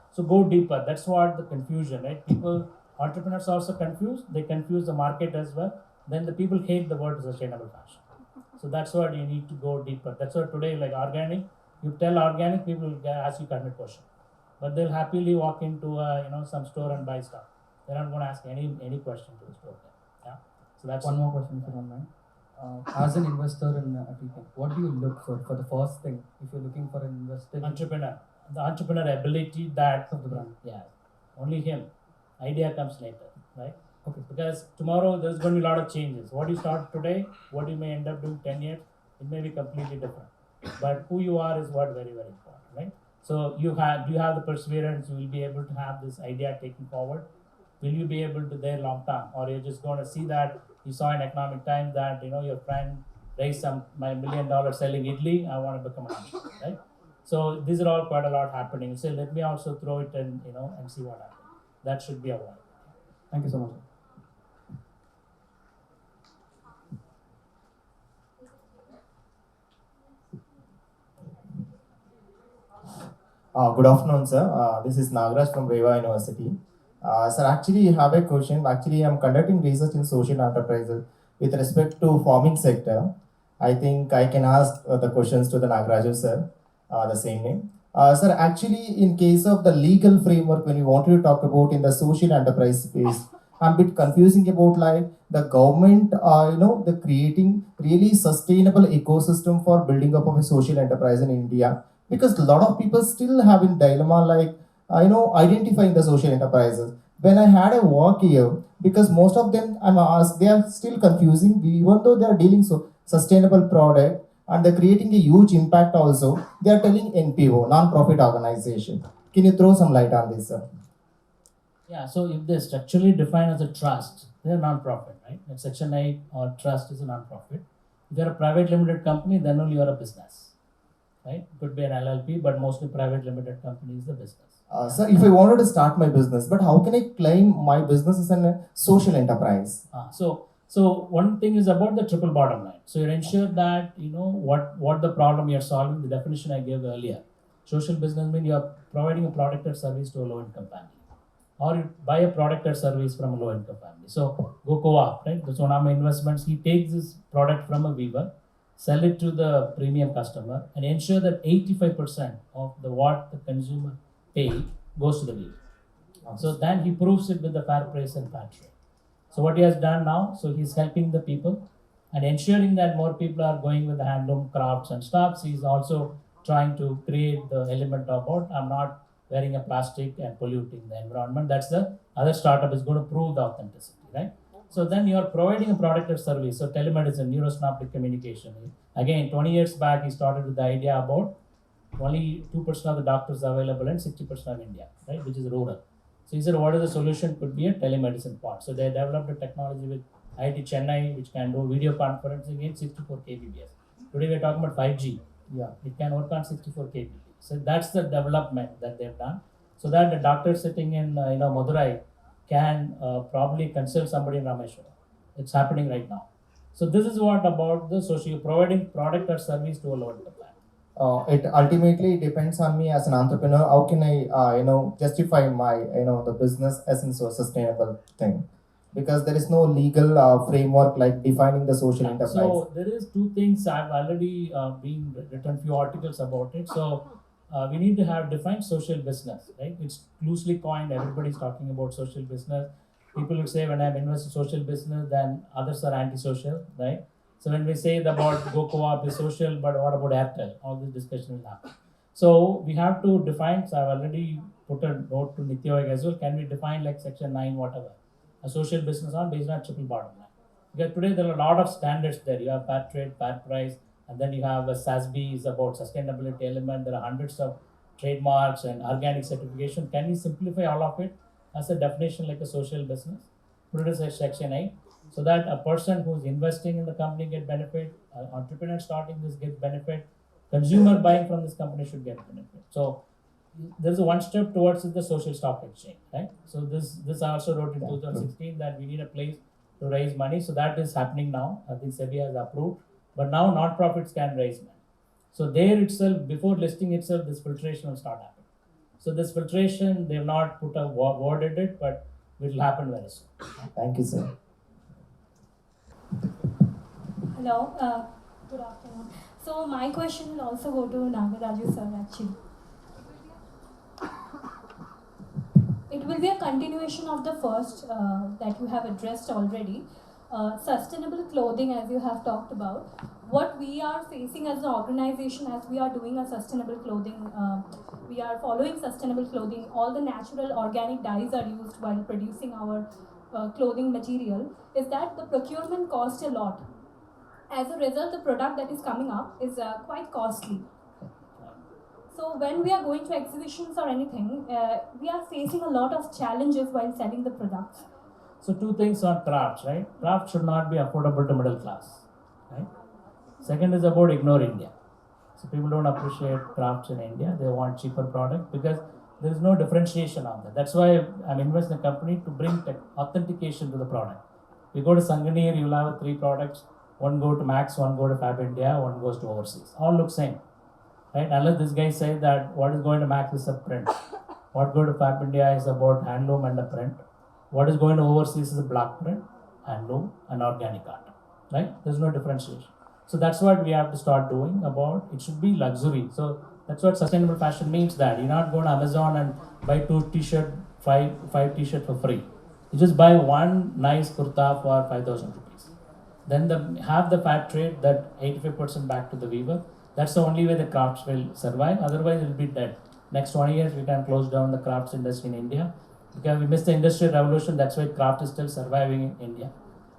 So go deeper. That's what the confusion, right? People, entrepreneurs are also confused. They confuse the market as well. Then the people hate the word sustainable fashion. So that's what you need to go deeper. That's why today, like organic, you tell organic, people will ask you kind of question, but they'll happily walk into some store and buy stuff. They're not going to ask any question to the store. Yeah. So that's one more question if you don't mind. As an investor in people, what do you look for the first thing if you're looking for an investor? Entrepreneur. The entrepreneur ability that Of the brand. Yeah, only him. Idea comes later, right? Okay. Because tomorrow there's going to be a lot of changes. What you start today, what you may end up doing 10 years, it may be completely different. But who you are is what very, very important, right? So do you have the perseverance? You will be able to have this idea taken forward. Will you be able to there long term, or you're just going to see that you saw in economic times that your friend raised my $1 million selling idli. I want to become an entrepreneur, right? So these are all quite a lot happening. So let me also throw it and and see what happens. That should be avoided. Thank you so much. Good afternoon, sir. This is Nagaraja from Reva University. Sir, actually, I have a question. Actually, I'm conducting research in social enterprises with respect to farming sector. I think I can ask the questions to the Nagaraja, sir, the same name. Sir, actually, in case of the legal framework, when you wanted to talk about in the social enterprise space, I'm a bit confusing about like the government, the creating really sustainable ecosystem for building up of a social enterprise in India, because a lot of people still have in dilemma like identifying the social enterprises. When I had a walk here, because most of them I'm asked, they are still confusing, even though they are dealing so sustainable product and they're creating a huge impact also. They are telling NPO, non-profit organization. Can you throw some light on this, sir? Yeah, so if they're structurally defined as a trust, they're non-profit, right? Like Section 8 or trust is a non-profit. If you're a private limited company, then only you're a business, right? It could be an LLP, but mostly private limited company is the business. Sir, if I wanted to start my business, but how can I claim my business as a social enterprise? So one thing is about the triple bottom line. So you ensure that what the problem you're solving. The definition I gave earlier. Social business means you are providing a product or service to a low income family, or you buy a product or service from a low income family. So go co-op, right? That's one of my investments. He takes this product from a weaver, sell it to the premium customer, and ensure that 85% of what the consumer pay goes to the weaver. So then he proves it with the fair price and fair trade. So what he has done now, so he's helping the people and ensuring that more people are going with the handloom crafts and stuff. He's also trying to create the element about I'm not wearing a plastic and polluting the environment. That's the other startup is going to prove the authenticity, right? So then you are providing a product or service. So telemedicine, neurosynaptic communication. Again, 20 years back, he started with the idea about only 2% of the doctors available in 60% of India, right, which is rural. So he said, what is the solution? Could be a telemedicine part. So they developed a technology with IIT Chennai, which can do video conferencing in 64 kbps. Today we're talking about 5G. Yeah. It can work on 64 kbps. So that's the development that they've done. So that the doctor sitting in Madurai can probably consult somebody in Rameshwaram. It's happening right now. So this is what about the social providing product or service to a lower income family. It ultimately depends on me as an entrepreneur. How can I, justify my, the business as in so sustainable thing? Because there is no legal framework like defining the social enterprise. So there is two things. I've already been written few articles about it. So we need to have defined social business, right? It's loosely coined. Everybody's talking about social business. People will say when I'm investing in social business, then others are antisocial, right? So when we say about Go Co-op is social, but what about Airtel? All this discussion will happen. So we have to define. So I've already put a note to Niti Aayog as well. Can we define like section 9, whatever? A social business on based on triple bottom line. Because today there are a lot of standards there. You have fair trade, fair price, and then you have a SASB is about sustainability element. There are hundreds of trademarks and organic certification. Can we simplify all of it as a definition like a social business? Put it as a section 8. So that a person who's investing in the company get benefit, an entrepreneur starting this gets benefit, consumer buying from this company should get benefit. So there's a one step towards the social stock exchange, right? So this I also wrote in 2016 that we need a place to raise money. So that is happening now. I think SEBI has approved, but now non-profits can raise money. So there itself, before listing itself, this filtration will start happening. So this filtration, they've not put a word in it, but it will happen very soon. Thank you, sir. Hello, good afternoon. So my question will also go to Nagaraja sir actually. It will be a continuation of the first that you have addressed already. Sustainable clothing, as you have talked about. What we are facing as an organization, as we are doing a sustainable clothing, we are following sustainable clothing. All the natural organic dyes are used while producing our clothing material. Is that the procurement costs a lot? As a result, the product that is coming up is quite costly. So when we are going to exhibitions or anything, we are facing a lot of challenges while selling the products. So two things on crafts, right? Craft should not be affordable to middle class, right? Second is about ignore India. So people don't appreciate crafts in India. They want cheaper product because there is no differentiation on that. That's why I'm investing in a company to bring authentication to the product. You go to Sanganir, you'll have 3 products. One go to Max, one go to Fab India, one goes to overseas. All look same. Right? Unless this guy says that what is going to Max is a print. What go to Fab India is about handloom and a print. What is going to overseas is a block print, handloom and organic art. Right? There's no differentiation. So that's what we have to start doing about it should be luxury. So that's what sustainable fashion means that you're not going to Amazon and buy 2 t-shirt, 5 t-shirt for free. You just buy one nice kurta for 5,000 rupees. Then have the fair trade that 85% back to the weaver. That's the only way the crafts will survive. Otherwise, it will be dead. Next 20 years, we can close down the crafts industry in India. Because we missed the industrial revolution, that's why craft is still surviving in India.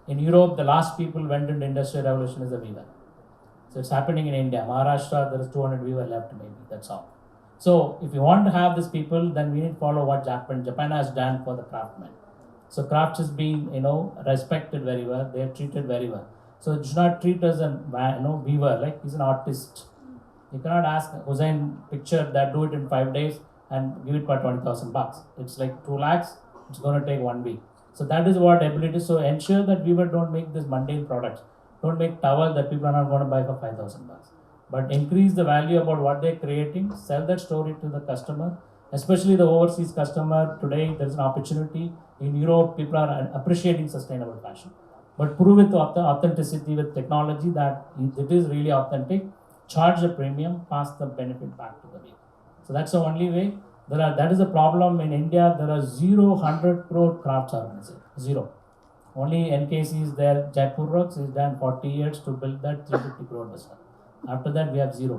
In Europe, the last people went into industrial revolution is the weaver. So it's happening in India. Maharashtra, there is 200 weaver left maybe, that's all. So if you want to have these people, then we need to follow what Japan has done for the craftsmen. So crafts is being, respected very well. They are treated very well. So you should not treat as a weaver, like he's an artist. You cannot ask Hussein picture that do it in 5 days and give it for 20,000 bucks. It's like 2 lakhs. It's going to take 1 week. So that is what ability. So ensure that weaver don't make this mundane products. Don't make towel that people are not going to buy for 5,000 bucks. But increase the value about what they're creating. Sell that story to the customer, especially the overseas customer. Today there's an opportunity. In Europe, people are appreciating sustainable fashion. But prove it to authenticity with technology that it is really authentic. Charge the premium, pass the benefit back to the weaver. So that's the only way. That is the problem in India. There are 100 crore crafts organization. Zero. Only NKC is there. Jaipur Works is done 40 years to build that 350 crore business. After that, we have zero.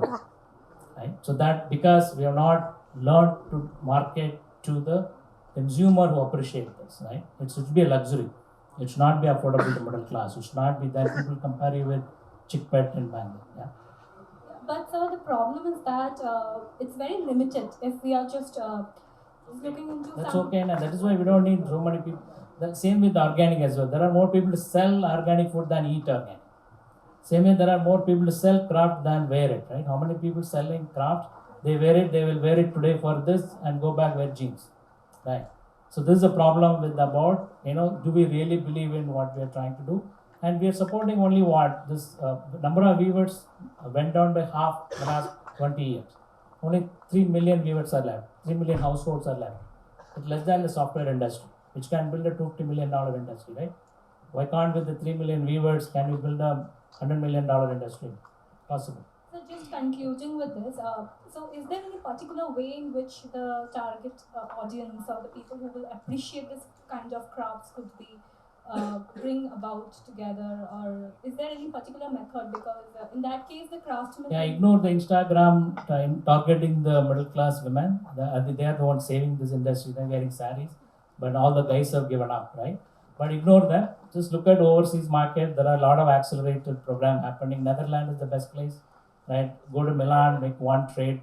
Right? So that because we have not learned to market to the consumer who appreciate this, right? It should be a luxury. It should not be affordable to middle class. It should not be that people compare you with Chickpet in Bangalore. Yeah. But sir, the problem is that it's very limited if we are just looking into That's some. okay, and that is why we don't need so many people. The same with organic as well. There are more people to sell organic food than eat organic. Same way, there are more people to sell craft than wear it, right? How many people selling craft? They wear it, they will wear it today for this and go back wear jeans, right? So this is a problem with about, do we really believe in what we are trying to do? And we are supporting only what? This number of viewers went down by half the last 20 years. Only 3 million viewers are left. 3 million households are left. It's less than the software industry, which can build a $250 million industry, right? Why can't with the 3 million viewers, can we build a $100 million industry? Possible. So just concluding with this, so is there any particular way in which the target audience or the people who will appreciate this kind of crafts could be bring about together, or is there any particular method? Because in that case, the craftsmen. Yeah, ignore the Instagram targeting the middle class women. They are the ones saving this industry. They're wearing saris, but all the guys have given up, right? But ignore that. Just look at overseas market. There are a lot of accelerated program happening. Netherlands is the best place, right? Go to Milan, make one trade,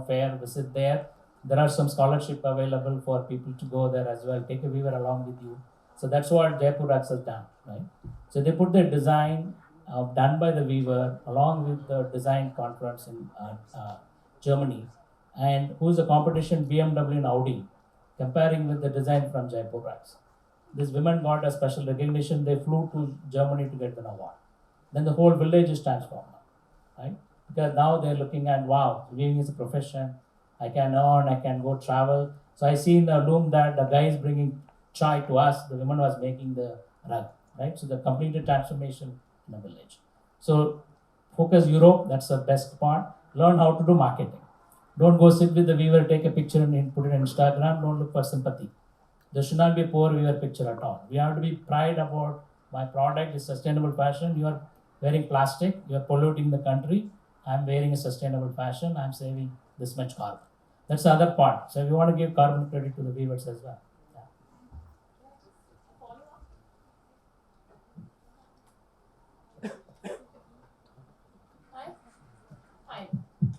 fair, visit there. There are some scholarship available for people to go there as well. Take a weaver along with you. So that's what Jaipur X has done, right? So they put the design done by the weaver along with the design conference in Germany. And who's the competition? BMW and Audi, comparing with the design from Jaipur X. This women got a special recognition. They flew to Germany to get an award. Then the whole village is transformed, right? Because now they're looking at, wow, weaving is a profession. I can earn, I can go travel. So I see in the loom that the guy is bringing chai to us. The woman was making the rug, right? So the completed transformation in a village. So focus Europe. That's the best part. Learn how to do marketing. Don't go sit with the weaver, take a picture and put it on Instagram. Don't look for sympathy. There should not be a poor weaver picture at all. We have to be pride about my product is sustainable fashion. You are wearing plastic. You are polluting the country. I'm wearing a sustainable fashion. I'm saving this much carbon. That's the other part. So we want to give carbon credit to the weavers as well.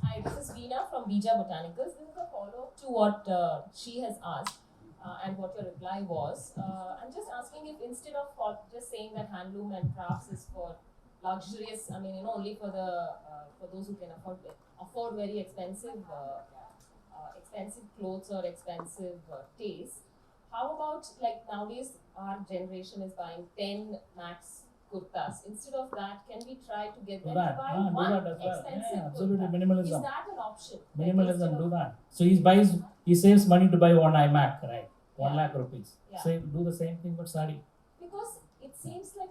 Hi, this is Veena from Bija Botanicals. This is a follow-up to what she has asked and what your reply was. I'm just asking if instead of just saying that handloom and crafts is for luxurious, only for those who can afford very expensive clothes or expensive tastes. How about like nowadays our generation is buying 10 max kurtas. Instead of that, can we try to get them to buy one expensive Absolutely. kurta? Minimalism. Is that an option? Minimalism, do that. So he saves money to buy one iMac, right? 1 lakh rupees. Yeah. So do the same thing with sari. Because it seems like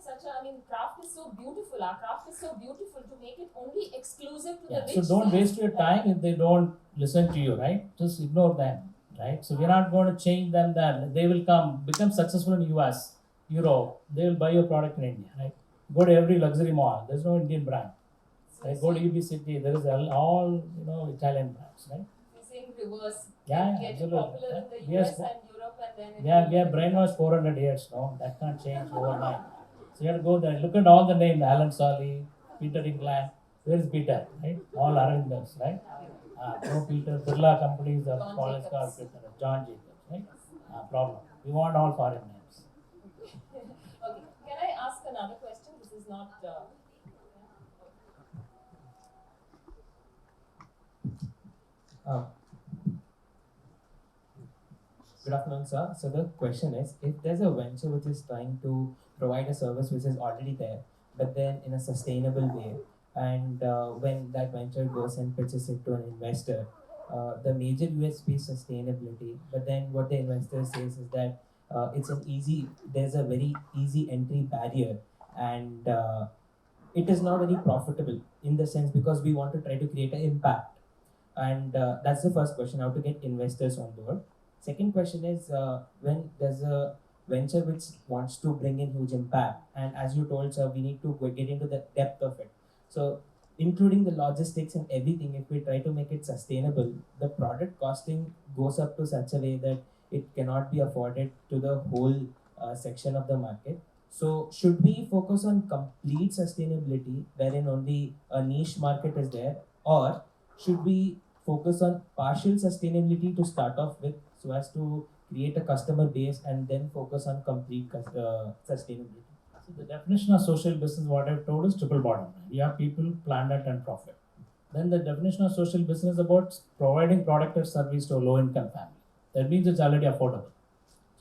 craft is so beautiful. Our craft is so beautiful to make it only exclusive to the rich. So don't waste your time if they don't listen to you, right? Just ignore them, right? So we're not going to change them then. They will become successful in US, Europe. They will buy your product in India, right? Go to every luxury mall. There's no Indian brand. Right? Go to UB City. There is all Italian brands, right? You're saying reverse. Yeah, Get absolutely. popular in the Yes. US and Europe and then We are brainwashed 400 years, no? That can't change overnight. So you have to go there. Look at all the names, Alan Solly, Peter England. Where is Peter, right? All Arvindans, right? No Peter, Birla companies are college called Peter, John Jacobs, right? Problem. We want all foreign names. Okay. Can I ask another question? This is not... Good afternoon, sir. So the question is, if there's a venture which is trying to provide a service which is already there, but then in a sustainable way, and when that venture goes and pitches it to an investor, the major USP is sustainability. But then what the investor says is that there's a very easy entry barrier, and it is not very profitable in the sense because we want to try to create an impact. And that's the first question, how to get investors on board. Second question is, when there's a venture which wants to bring in huge impact, and as you told, sir, we need to get into the depth of it. So including the logistics and everything, if we try to make it sustainable, the product costing goes up to such a way that it cannot be afforded to the whole section of the market. So should we focus on complete sustainability, wherein only a niche market is there, or should we focus on partial sustainability to start off with, so as to create a customer base and then focus on complete sustainability? So the definition of social business, what I've told, is triple bottom line. You have people, planet, and profit. Then the definition of social business is about providing product or service to a low-income family. That means it's already affordable.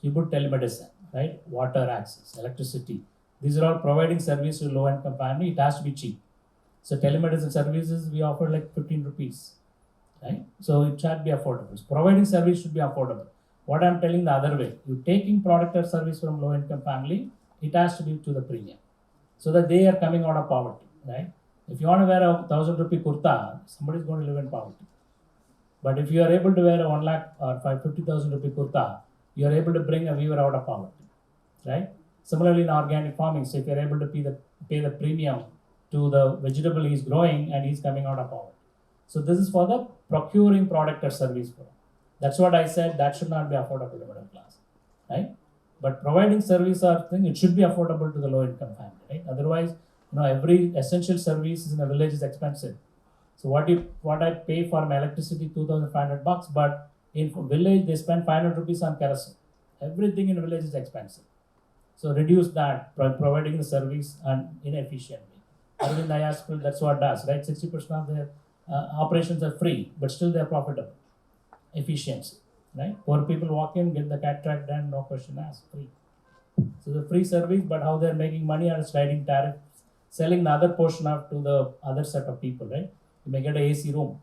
You put telemedicine, right? Water access, electricity. These are all providing service to low-income family. It has to be cheap. So telemedicine services we offer like 15 rupees, right? So it should be affordable. So providing service should be affordable. What I'm telling the other way, you taking product or service from low-income family, it has to be to the premium, so that they are coming out of poverty, right? If you want to wear a 1,000 rupee kurta, somebody is going to live in poverty. But if you are able to wear a 1 lakh or 50,000 rupee kurta, you are able to bring a viewer out of poverty, right? Similarly, in organic farming, so if you are able to pay the premium to the vegetable he is growing and he is coming out of poverty. So this is for the procuring product or service for him. That's what I said, that should not be affordable to the middle class, right? But providing service or thing, it should be affordable to the low income family, right? Otherwise, every essential service in a village is expensive. So what I pay for my electricity, $2,500, but in village they spend 500 rupees on kerosene. Everything in village is expensive. So reduce that by providing the service and in an efficient way. Arvind Hospital, that's what does, right? 60% of their operations are free, but still they're profitable. Efficiency, right? Poor people walk in, get the cataract done, no question asked, free. So the free service, but how they're making money on a sliding tariff, selling the other portion up to the other set of people, right? You may get an AC room,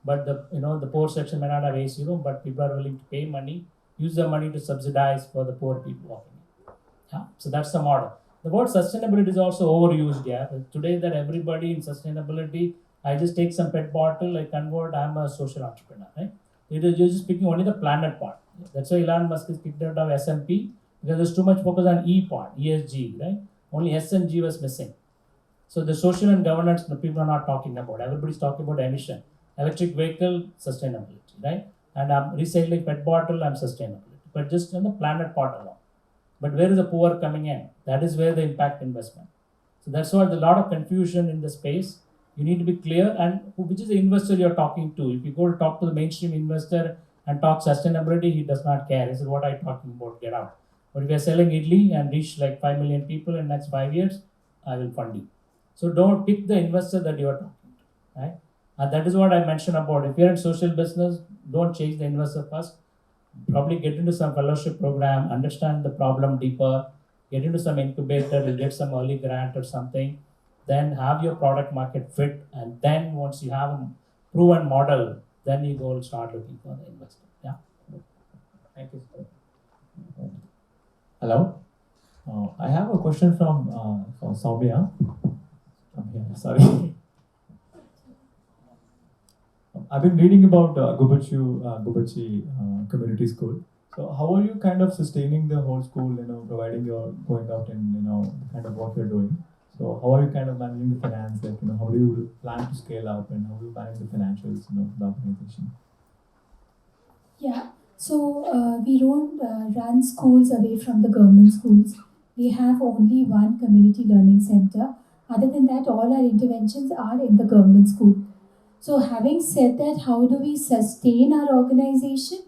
but the poor section may not have AC room, but people are willing to pay money, use the money to subsidize for the poor people walking in. Yeah? So that's the model. The word sustainability is also overused here. Yeah? Today that everybody in sustainability, I just take some PET bottle, I convert, I'm a social entrepreneur, right? You're just picking only the planet part. That's why Elon Musk is kicked out of S&P, because there's too much focus on E part, ESG, right? Only S and G was missing. So the social and governance, the people are not talking about. Everybody's talking about emission. Electric vehicle, sustainability, right? And I'm recycling PET bottle, I'm sustainability. But just on the planet part alone. But where is the poor coming in? That is where the impact investment. So that's why there's a lot of confusion in the space. You need to be clear, and which is the investor you're talking to. If you go to talk to the mainstream investor and talk sustainability, he does not care. He says, what are you talking about? Get out. But if you're selling idli and reach like 5 million people in the next 5 years, I will fund you. So don't pick the investor that you are talking to, right? And that is what I mentioned about. If you're in social business, don't change the investor first. Probably get into some fellowship program, understand the problem deeper, get into some incubator, you'll get some early grant or something. Then have your product market fit, and then once you have a proven model, then you go and start looking for the investor. Yeah. Thank you, sir. Hello. I have a question from Somya. Sorry. I've been reading about Gubbachi Community School. So how are you kind of sustaining the whole school, providing your going out and, kind of what you're doing? So how are you kind of managing the finance? Like, how do you plan to scale up, and how do you manage the financials, the organization? Yeah, so we don't run schools away from the government schools. We have only one community learning center. Other than that, all our interventions are in the government school. So having said that, how do we sustain our organization?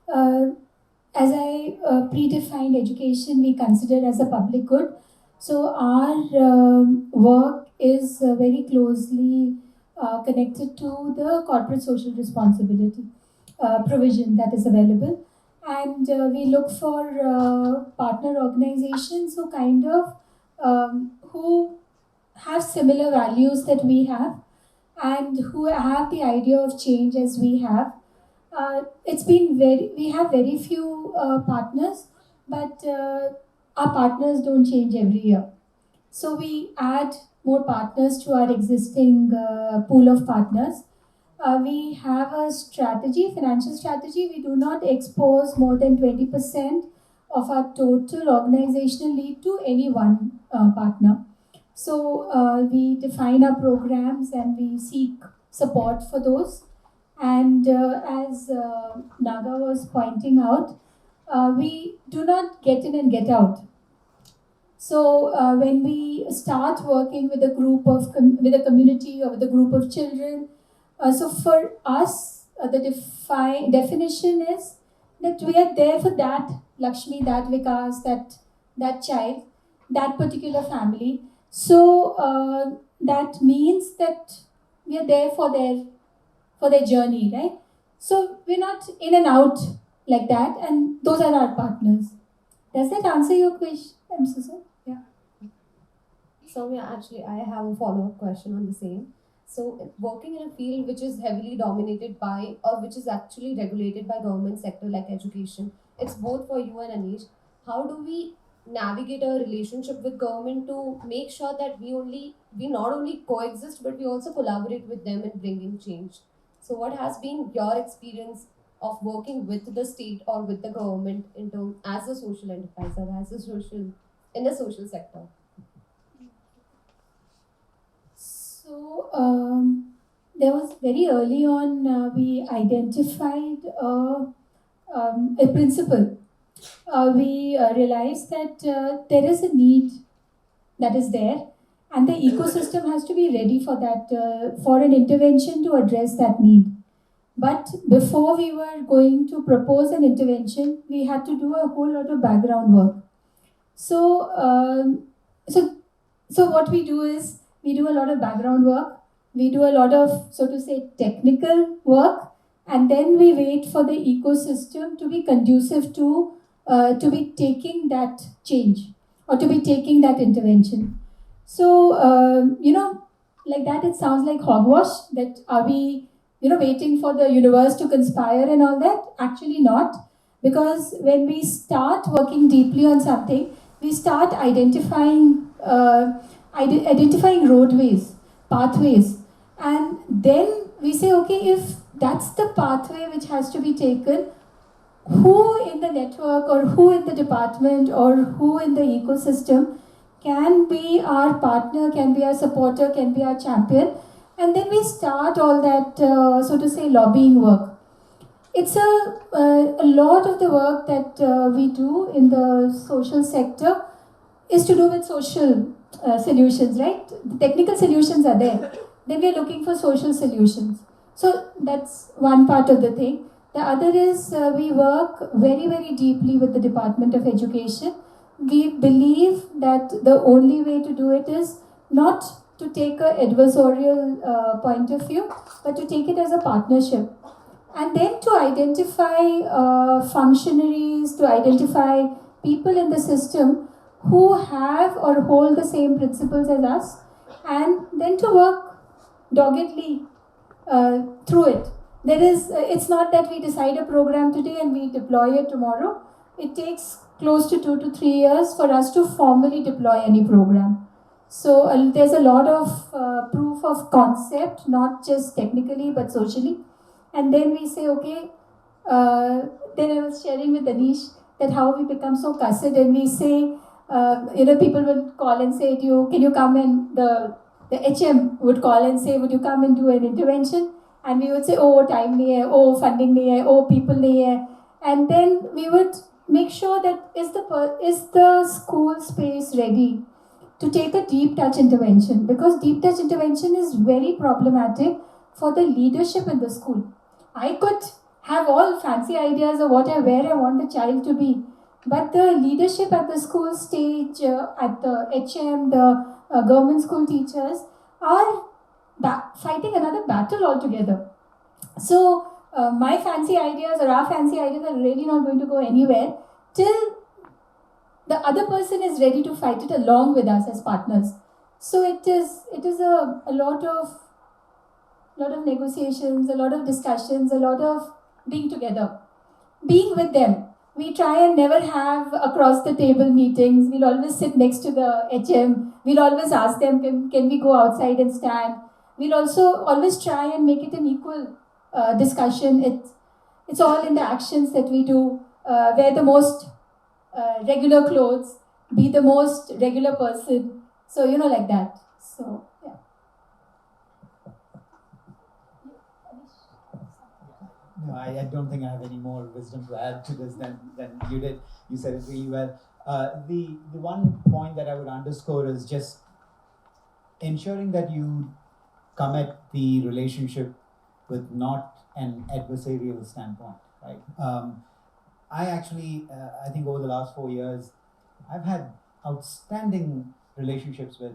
As I predefined education, we consider as a public good. So our work is very closely connected to the corporate social responsibility provision that is available. And we look for partner organizations who kind of who have similar values that we have, and who have the idea of change as we have. We have very few partners, but our partners don't change every year. So we add more partners to our existing pool of partners. we have a strategy, financial strategy. We do not expose more than 20% of our total organizational lead to any one partner. So we define our programs and we seek support for those. And as Naga was pointing out, we do not get in and get out. So when we start working with a group of with a community or with a group of children, so for us the definition is that we are there for that Lakshmi, that Vikas, that child, that particular family. So that means that we are there for their journey, right? So we're not in and out like that, and those are our partners. Does that answer your question? I'm so sorry. Yeah. Somya, actually, I have a follow-up question on the same. So, working in a field which is heavily dominated by, or which is actually regulated by government sector like education, it's both for you and Anish. How do we navigate our relationship with government to make sure that we not only coexist but we also collaborate with them in bringing change? So, what has been your experience of working with the state or with the government in term as a social enterprise or as a social in the social sector? So there was very early on we identified a principle. We realized that there is a need that is there, and the ecosystem has to be ready for that, for an intervention to address that need. But before we were going to propose an intervention, we had to do a whole lot of background work. So, so what we do is we do a lot of background work, we do a lot of, so to say, technical work, and then we wait for the ecosystem to be conducive to be taking that change or to be taking that intervention. So, like that, it sounds like hogwash. That are we, waiting for the universe to conspire and all that? Actually, not, because when we start working deeply on something, we start identifying roadways, pathways, and then we say, okay, if that's the pathway which has to be taken, who in the network or who in the department or who in the ecosystem can be our partner, can be our supporter, can be our champion, and then we start all that, so to say, lobbying work. It's a lot of the work that we do in the social sector is to do with social solutions, right? The technical solutions are there. Then we're looking for social solutions. So that's one part of the thing. The other is we work very, very deeply with the Department of Education. We believe that the only way to do it is not to take an adversarial point of view, but to take it as a partnership. And then to identify functionaries, to identify people in the system who have or hold the same principles as us, and then to work doggedly through it. It's not that we decide a program today and we deploy it tomorrow. It takes close to 2 to 3 years for us to formally deploy any program. So there's a lot of proof of concept, not just technically but socially. And then we say, okay, then I was sharing with Anish that how we become so cussed, and we say, people will call and say to you, can you come and the HM would call and say, would you come and do an intervention? And we would say, oh, time nahi hai, oh, funding nahi hai, oh, people nahi hai. And then we would make sure that is the school space ready to take a deep touch intervention, because deep touch intervention is very problematic for the leadership in the school. I could have all fancy ideas of where I want the child to be, but the leadership at the school stage, at the HM, the government school teachers are fighting another battle altogether. So my fancy ideas or our fancy ideas are really not going to go anywhere till the other person is ready to fight it along with us as partners. So it is a lot of negotiations, a lot of discussions, a lot of being together, being with them. We try and never have across the table meetings. We'll always sit next to the HM. We'll always ask them, can we go outside and stand? We'll also always try and make it an equal discussion. It's all in the actions that we do. Wear the most regular clothes, be the most regular person. So, like that. So, yeah. No, I don't think I have any more wisdom to add to this than you did. You said it really well. The one point that I would underscore is just ensuring that you come at the relationship with not an adversarial standpoint, right? I actually, I think over the last 4 years, I've had outstanding relationships with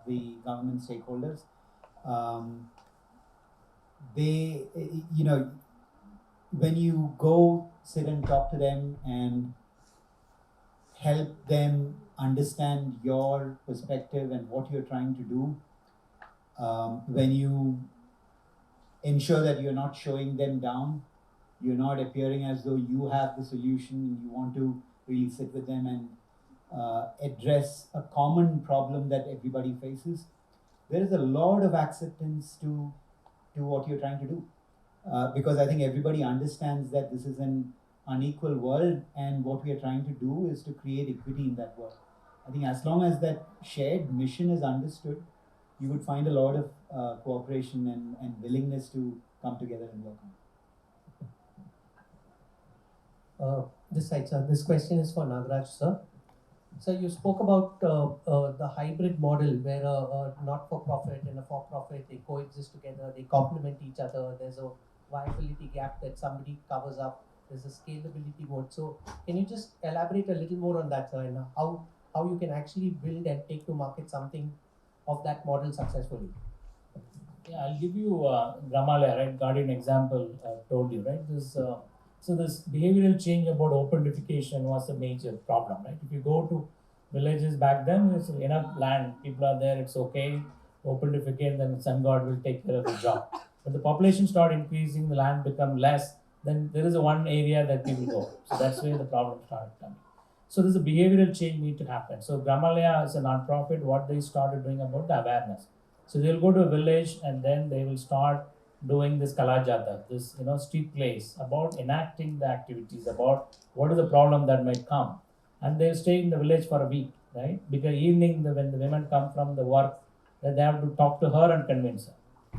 the government stakeholders. They, when you go sit and talk to them and help them understand your perspective and what you're trying to do, when you ensure that you're not showing them down, you're not appearing as though you have the solution, and you want to really sit with them and address a common problem that everybody faces, there is a lot of acceptance to what you're trying to do. Because I think everybody understands that this is an unequal world, and what we are trying to do is to create equity in that world. I think as long as that shared mission is understood, you would find a lot of cooperation and willingness to come together and work on. This side, sir. This question is for Nagaraj, sir. So you spoke about the hybrid model where a not-for-profit and a for-profit, they coexist together, they complement each other. There's a viability gap that somebody covers up. There's a scalability mode. So can you just elaborate a little more on that, sir, and how you can actually build and take to market something of that model successfully? Yeah, I'll give you Ramalaya, right? Guardian example I told you, right? So this behavioral change about open defecation was a major problem, right? If you go to villages back then, there's enough land, people are there, it's okay, open defecate, then the sun god will take care of the job. But the population started increasing, the land become less, then there is a one area that people go. So that's where the problem started coming. So there's a behavioral change need to happen. So Gramalaya is a non-profit, what they started doing about the awareness. So they'll go to a village and then they will start doing this Kalajata, this street plays about enacting the activities, about what is the problem that might come. And they'll stay in the village for a week, right? Because evening when the women come from the work, then they have to talk to her and convince her.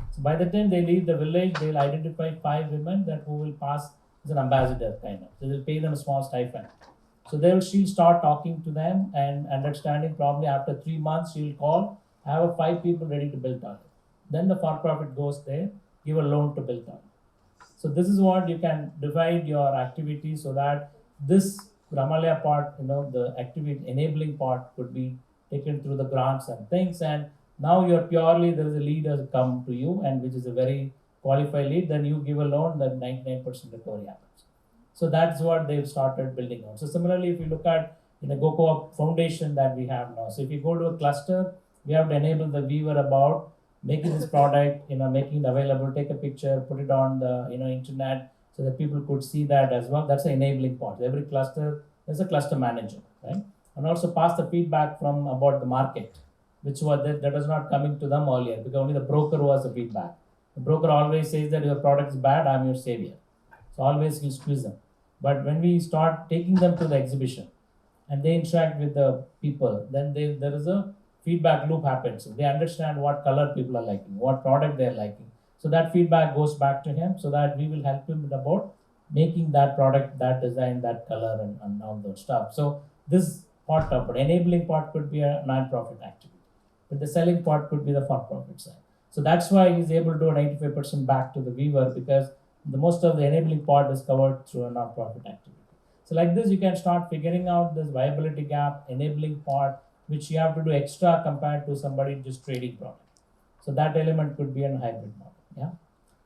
So by the time they leave the village, they'll identify 5 women that who will pass as an ambassador kind of. So they'll pay them a small stipend. So she'll start talking to them and understanding. Probably after 3 months, she'll call, have 5 people ready to build toilet. Then the for-profit goes there, give a loan to build toilet. So this is what you can divide your activity so that this Ramalaya part, the activity enabling part could be taken through the grants and things. And now you're purely, there is a leader come to you and which is a very qualified lead, then you give a loan, then 99% recovery happens. So that's what they've started building on. So similarly, if you look at the GoCo Foundation that we have now, so if you go to a cluster, we have to enable the viewer about making this product, making it available, take a picture, put it on the internet so that people could see that as well. That's the enabling part. Every cluster, there's a cluster manager, right? And also pass the feedback from about the market, which was that was not coming to them earlier because only the broker was the feedback. The broker always says that your product is bad, I'm your savior. So always you squeeze them. But when we start taking them to the exhibition and they interact with the people, then there is a feedback loop happens. They understand what color people are liking, what product they're liking. So that feedback goes back to him so that we will help him about making that product, that design, that color and all those stuff. So this part of it, enabling part could be a non-profit activity, but the selling part could be the for-profit side. So that's why he's able to do 95% back to the viewer because the most of the enabling part is covered through a non-profit activity. So like this, you can start figuring out this viability gap, enabling part, which you have to do extra compared to somebody just trading product. So that element could be a hybrid model. Yeah,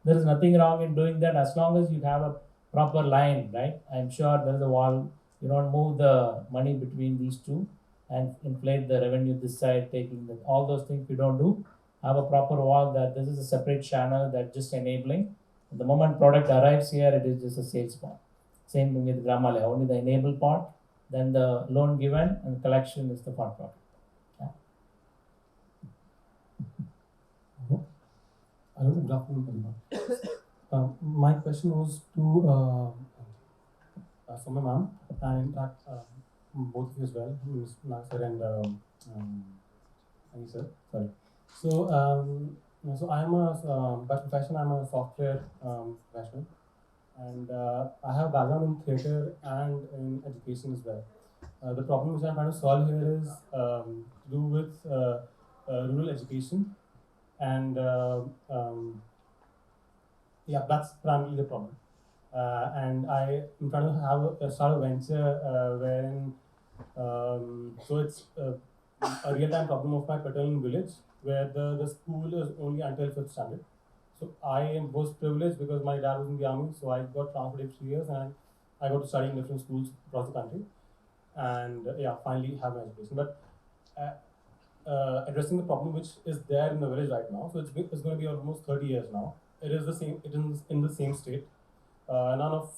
there is nothing wrong in doing that as long as you have a proper line, right? I'm sure there is a wall. You don't move the money between these two and inflate the revenue this side, taking all those things. You don't do. Have a proper wall that this is a separate channel that just enabling. The moment product arrives here, it is just a sales part. Same thing with Gramalaya, only the enable part, then the loan given and collection is the for-profit. Yeah. Hello, good afternoon, everyone. My question was to Somya ma'am, and in fact, both of you as well, Ms. Nasir and Anish sir. Sorry. So I am by profession I'm a software professional, and I have background in theatre and in education as well. The problem which I'm trying to solve here is to do with rural education, and yeah, that's primarily the problem. And I am trying to have start a venture wherein so it's a real-time problem of my paternal village where the school is only until 5th standard. So I was privileged because my dad was in the army, so I got transferred every 3 years and I got to study in different schools across the country, and yeah, finally have my education. But addressing the problem which is there in the village right now, so it's going to be almost 30 years now. It is the same. It is in the same state. None of,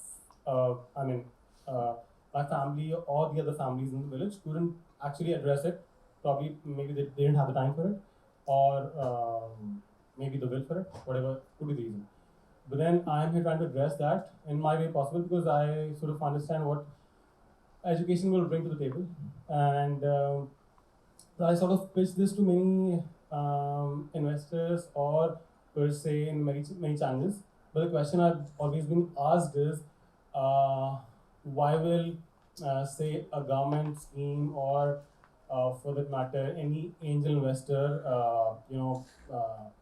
my family or the other families in the village couldn't actually address it. Probably, maybe they didn't have the time for it, or maybe the will for it. Whatever could be the reason. But then I am here trying to address that in my way possible because I sort of understand what education will bring to the table, and I sort of pitched this to many investors or per se in many channels. But the question I've always been asked is, why will say a government scheme or for that matter any angel investor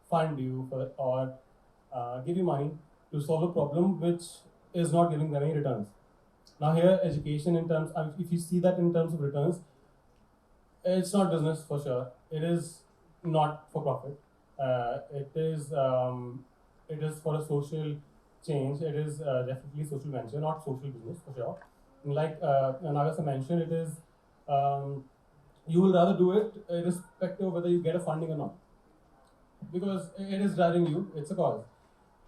fund you for or give you money to solve a problem which is not giving them any returns. Now here education in terms, if you see that in terms of returns, it's not business for sure. It is not for profit. It is for a social change. It is definitely social venture, not social business for sure. Like Nagasa mentioned, it is you will rather do it irrespective of whether you get a funding or not, because it is driving you. It's a cause,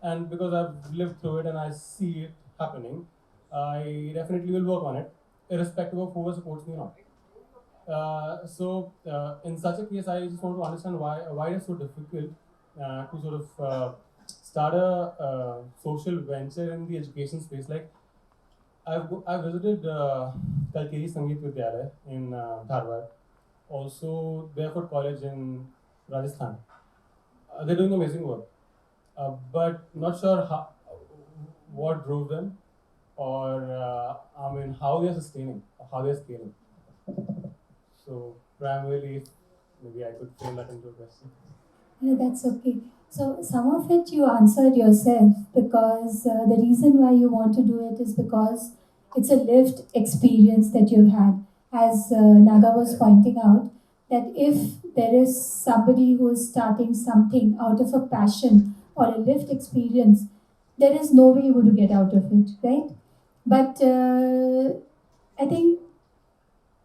and because I've lived through it and I see it happening, I definitely will work on it, irrespective of who supports me or not. In such a case, I just want to understand why it's so difficult to sort of start a social venture in the education space. Like I've visited Kalkeri Sangeet Vidyalaya in Dharwad, also Barefoot College in Rajasthan. They're doing amazing work, but not sure what drove them, or how they're sustaining, or how they're scaling. So primarily, maybe I could frame that into a question. Yeah, that's okay. So some of it you answered yourself because the reason why you want to do it is because it's a lived experience that you've had. As Naga was pointing out, that if there is somebody who is starting something out of a passion or a lived experience, there is no way you would get out of it, right? But I think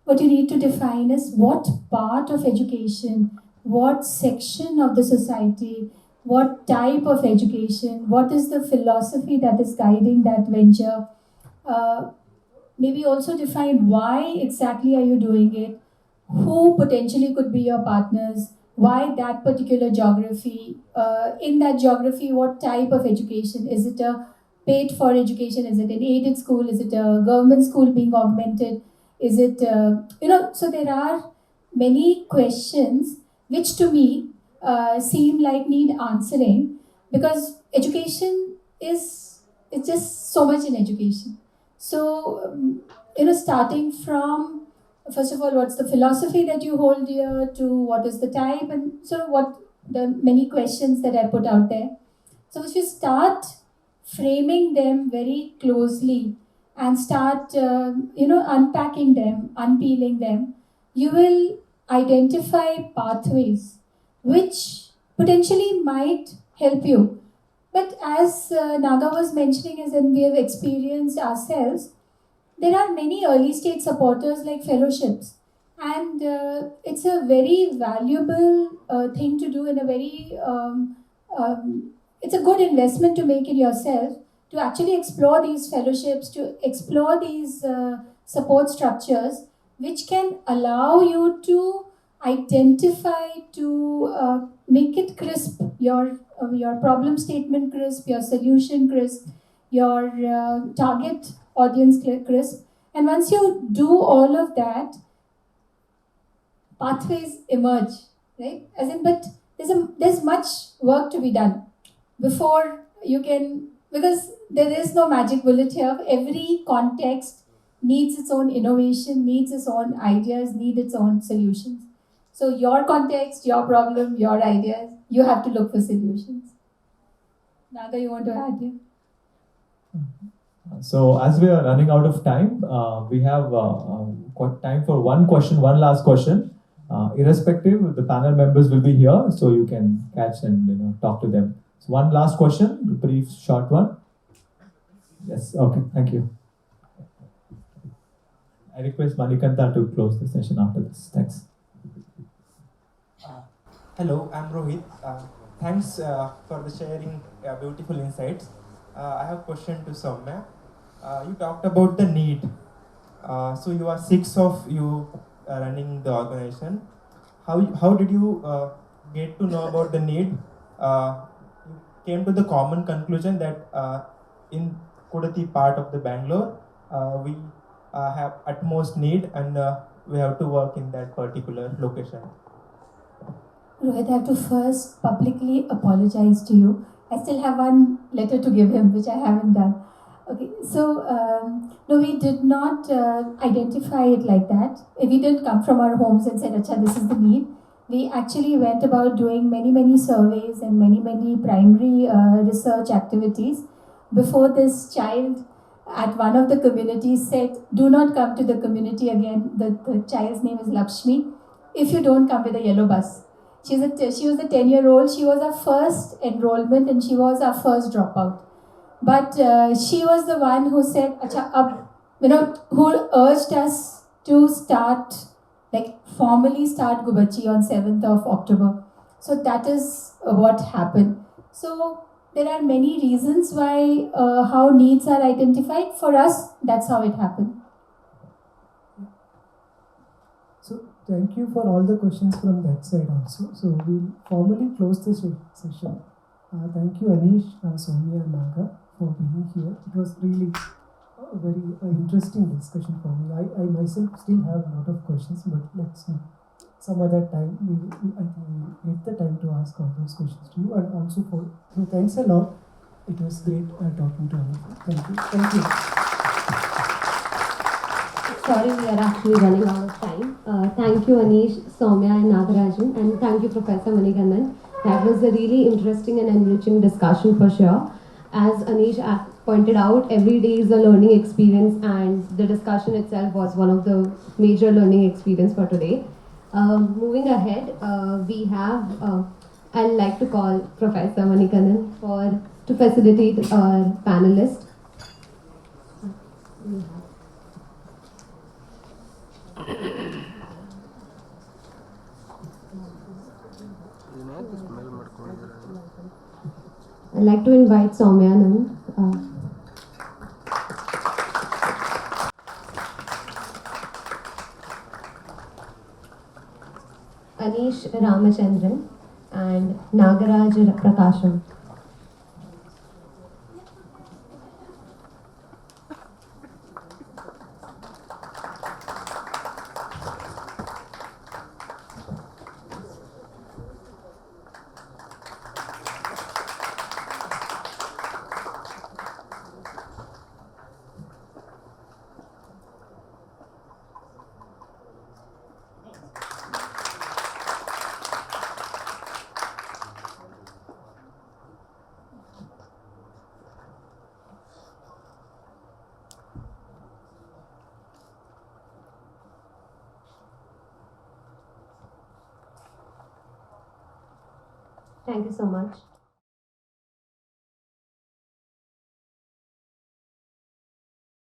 what you need to define is what part of education, what section of the society, what type of education, what is the philosophy that is guiding that venture. Maybe also define why exactly are you doing it, who potentially could be your partners, why that particular geography, in that geography, what type of education, is it a paid for education, is it an aided school, is it a government school being augmented, is it so there are many questions which to me seem like need answering, because education is, it's just so much in education. So starting from, first of all, what's the philosophy that you hold dear to, what is the type, and so what the many questions that I put out there. So if you start framing them very closely and start unpacking them, unpeeling them, you will identify pathways which potentially might help you. But as Naga was mentioning, as in we have experienced ourselves, there are many early stage supporters like fellowships, and it's a very valuable thing to do in a very it's a good investment to make in yourself, to actually explore these fellowships, to explore these support structures which can allow you to identify, to make it crisp your your problem statement crisp, your solution crisp, your target audience crisp. And once you do all of that, pathways emerge, right? As in, but there's much work to be done before you can, because there is no magic bullet here. Every context needs its own innovation, needs its own ideas, needs its own solutions. So your context, your problem, your ideas, you have to look for solutions. Naga, you want to add here? So as we are running out of time, we have got time for one last question. Irrespective, the panel members will be here, so you can catch and talk to them. So one last question, brief, short one. Yes. Okay. Thank you. I request Manikandan to close the session after this. Thanks. Hello, I'm Rohit. Thanks for the sharing beautiful insights. I have a question to Somya. You talked about the need. So you are six of you running the organization. How did you get to know about the need? You came to the common conclusion that in Kudati part of the Bangalore, we have utmost need and we have to work in that particular location. Rohit, I have to first publicly apologize to you. I still have one letter to give him, which I haven't done. Okay, so no, we did not identify it like that. We didn't come from our homes and said, "Acha, this is the need." We actually went about doing many surveys and many primary research activities before this child at one of the communities said, "Do not come to the community again." The child's name is Lakshmi. If you don't come with a yellow bus. She was a 10-year-old. She was our first enrollment and she was our first dropout. But she was the one who said, who urged us to formally start Gubbachi on 7th of October. So that is what happened. So there are many reasons why how needs are identified. For us, that's how it happened. So thank you for all the questions from that side also. So we'll formally close this session. Thank you Anish, Somya and Naga for being here. It was really a very interesting discussion for me. I myself still have a lot of questions, but let's some other time. I think we get the time to ask all those questions to you and also so thanks a lot. It was great talking to all of you. Thank you. Thank you. Sorry, we are actually running out of time. Thank you, Anish, Somya, and Nagarajan, and thank you, Professor Manikandan. That was a really interesting and enriching discussion for sure. As Anish pointed out, every day is a learning experience, and the discussion itself was one of the major learning experience for today. Moving ahead, we have, I'd like to call Professor Manikandan to facilitate our panelist. I'd like to invite Somya Nand. Anish Ramachandran and Nagaraja Prakasam. Thank you so much.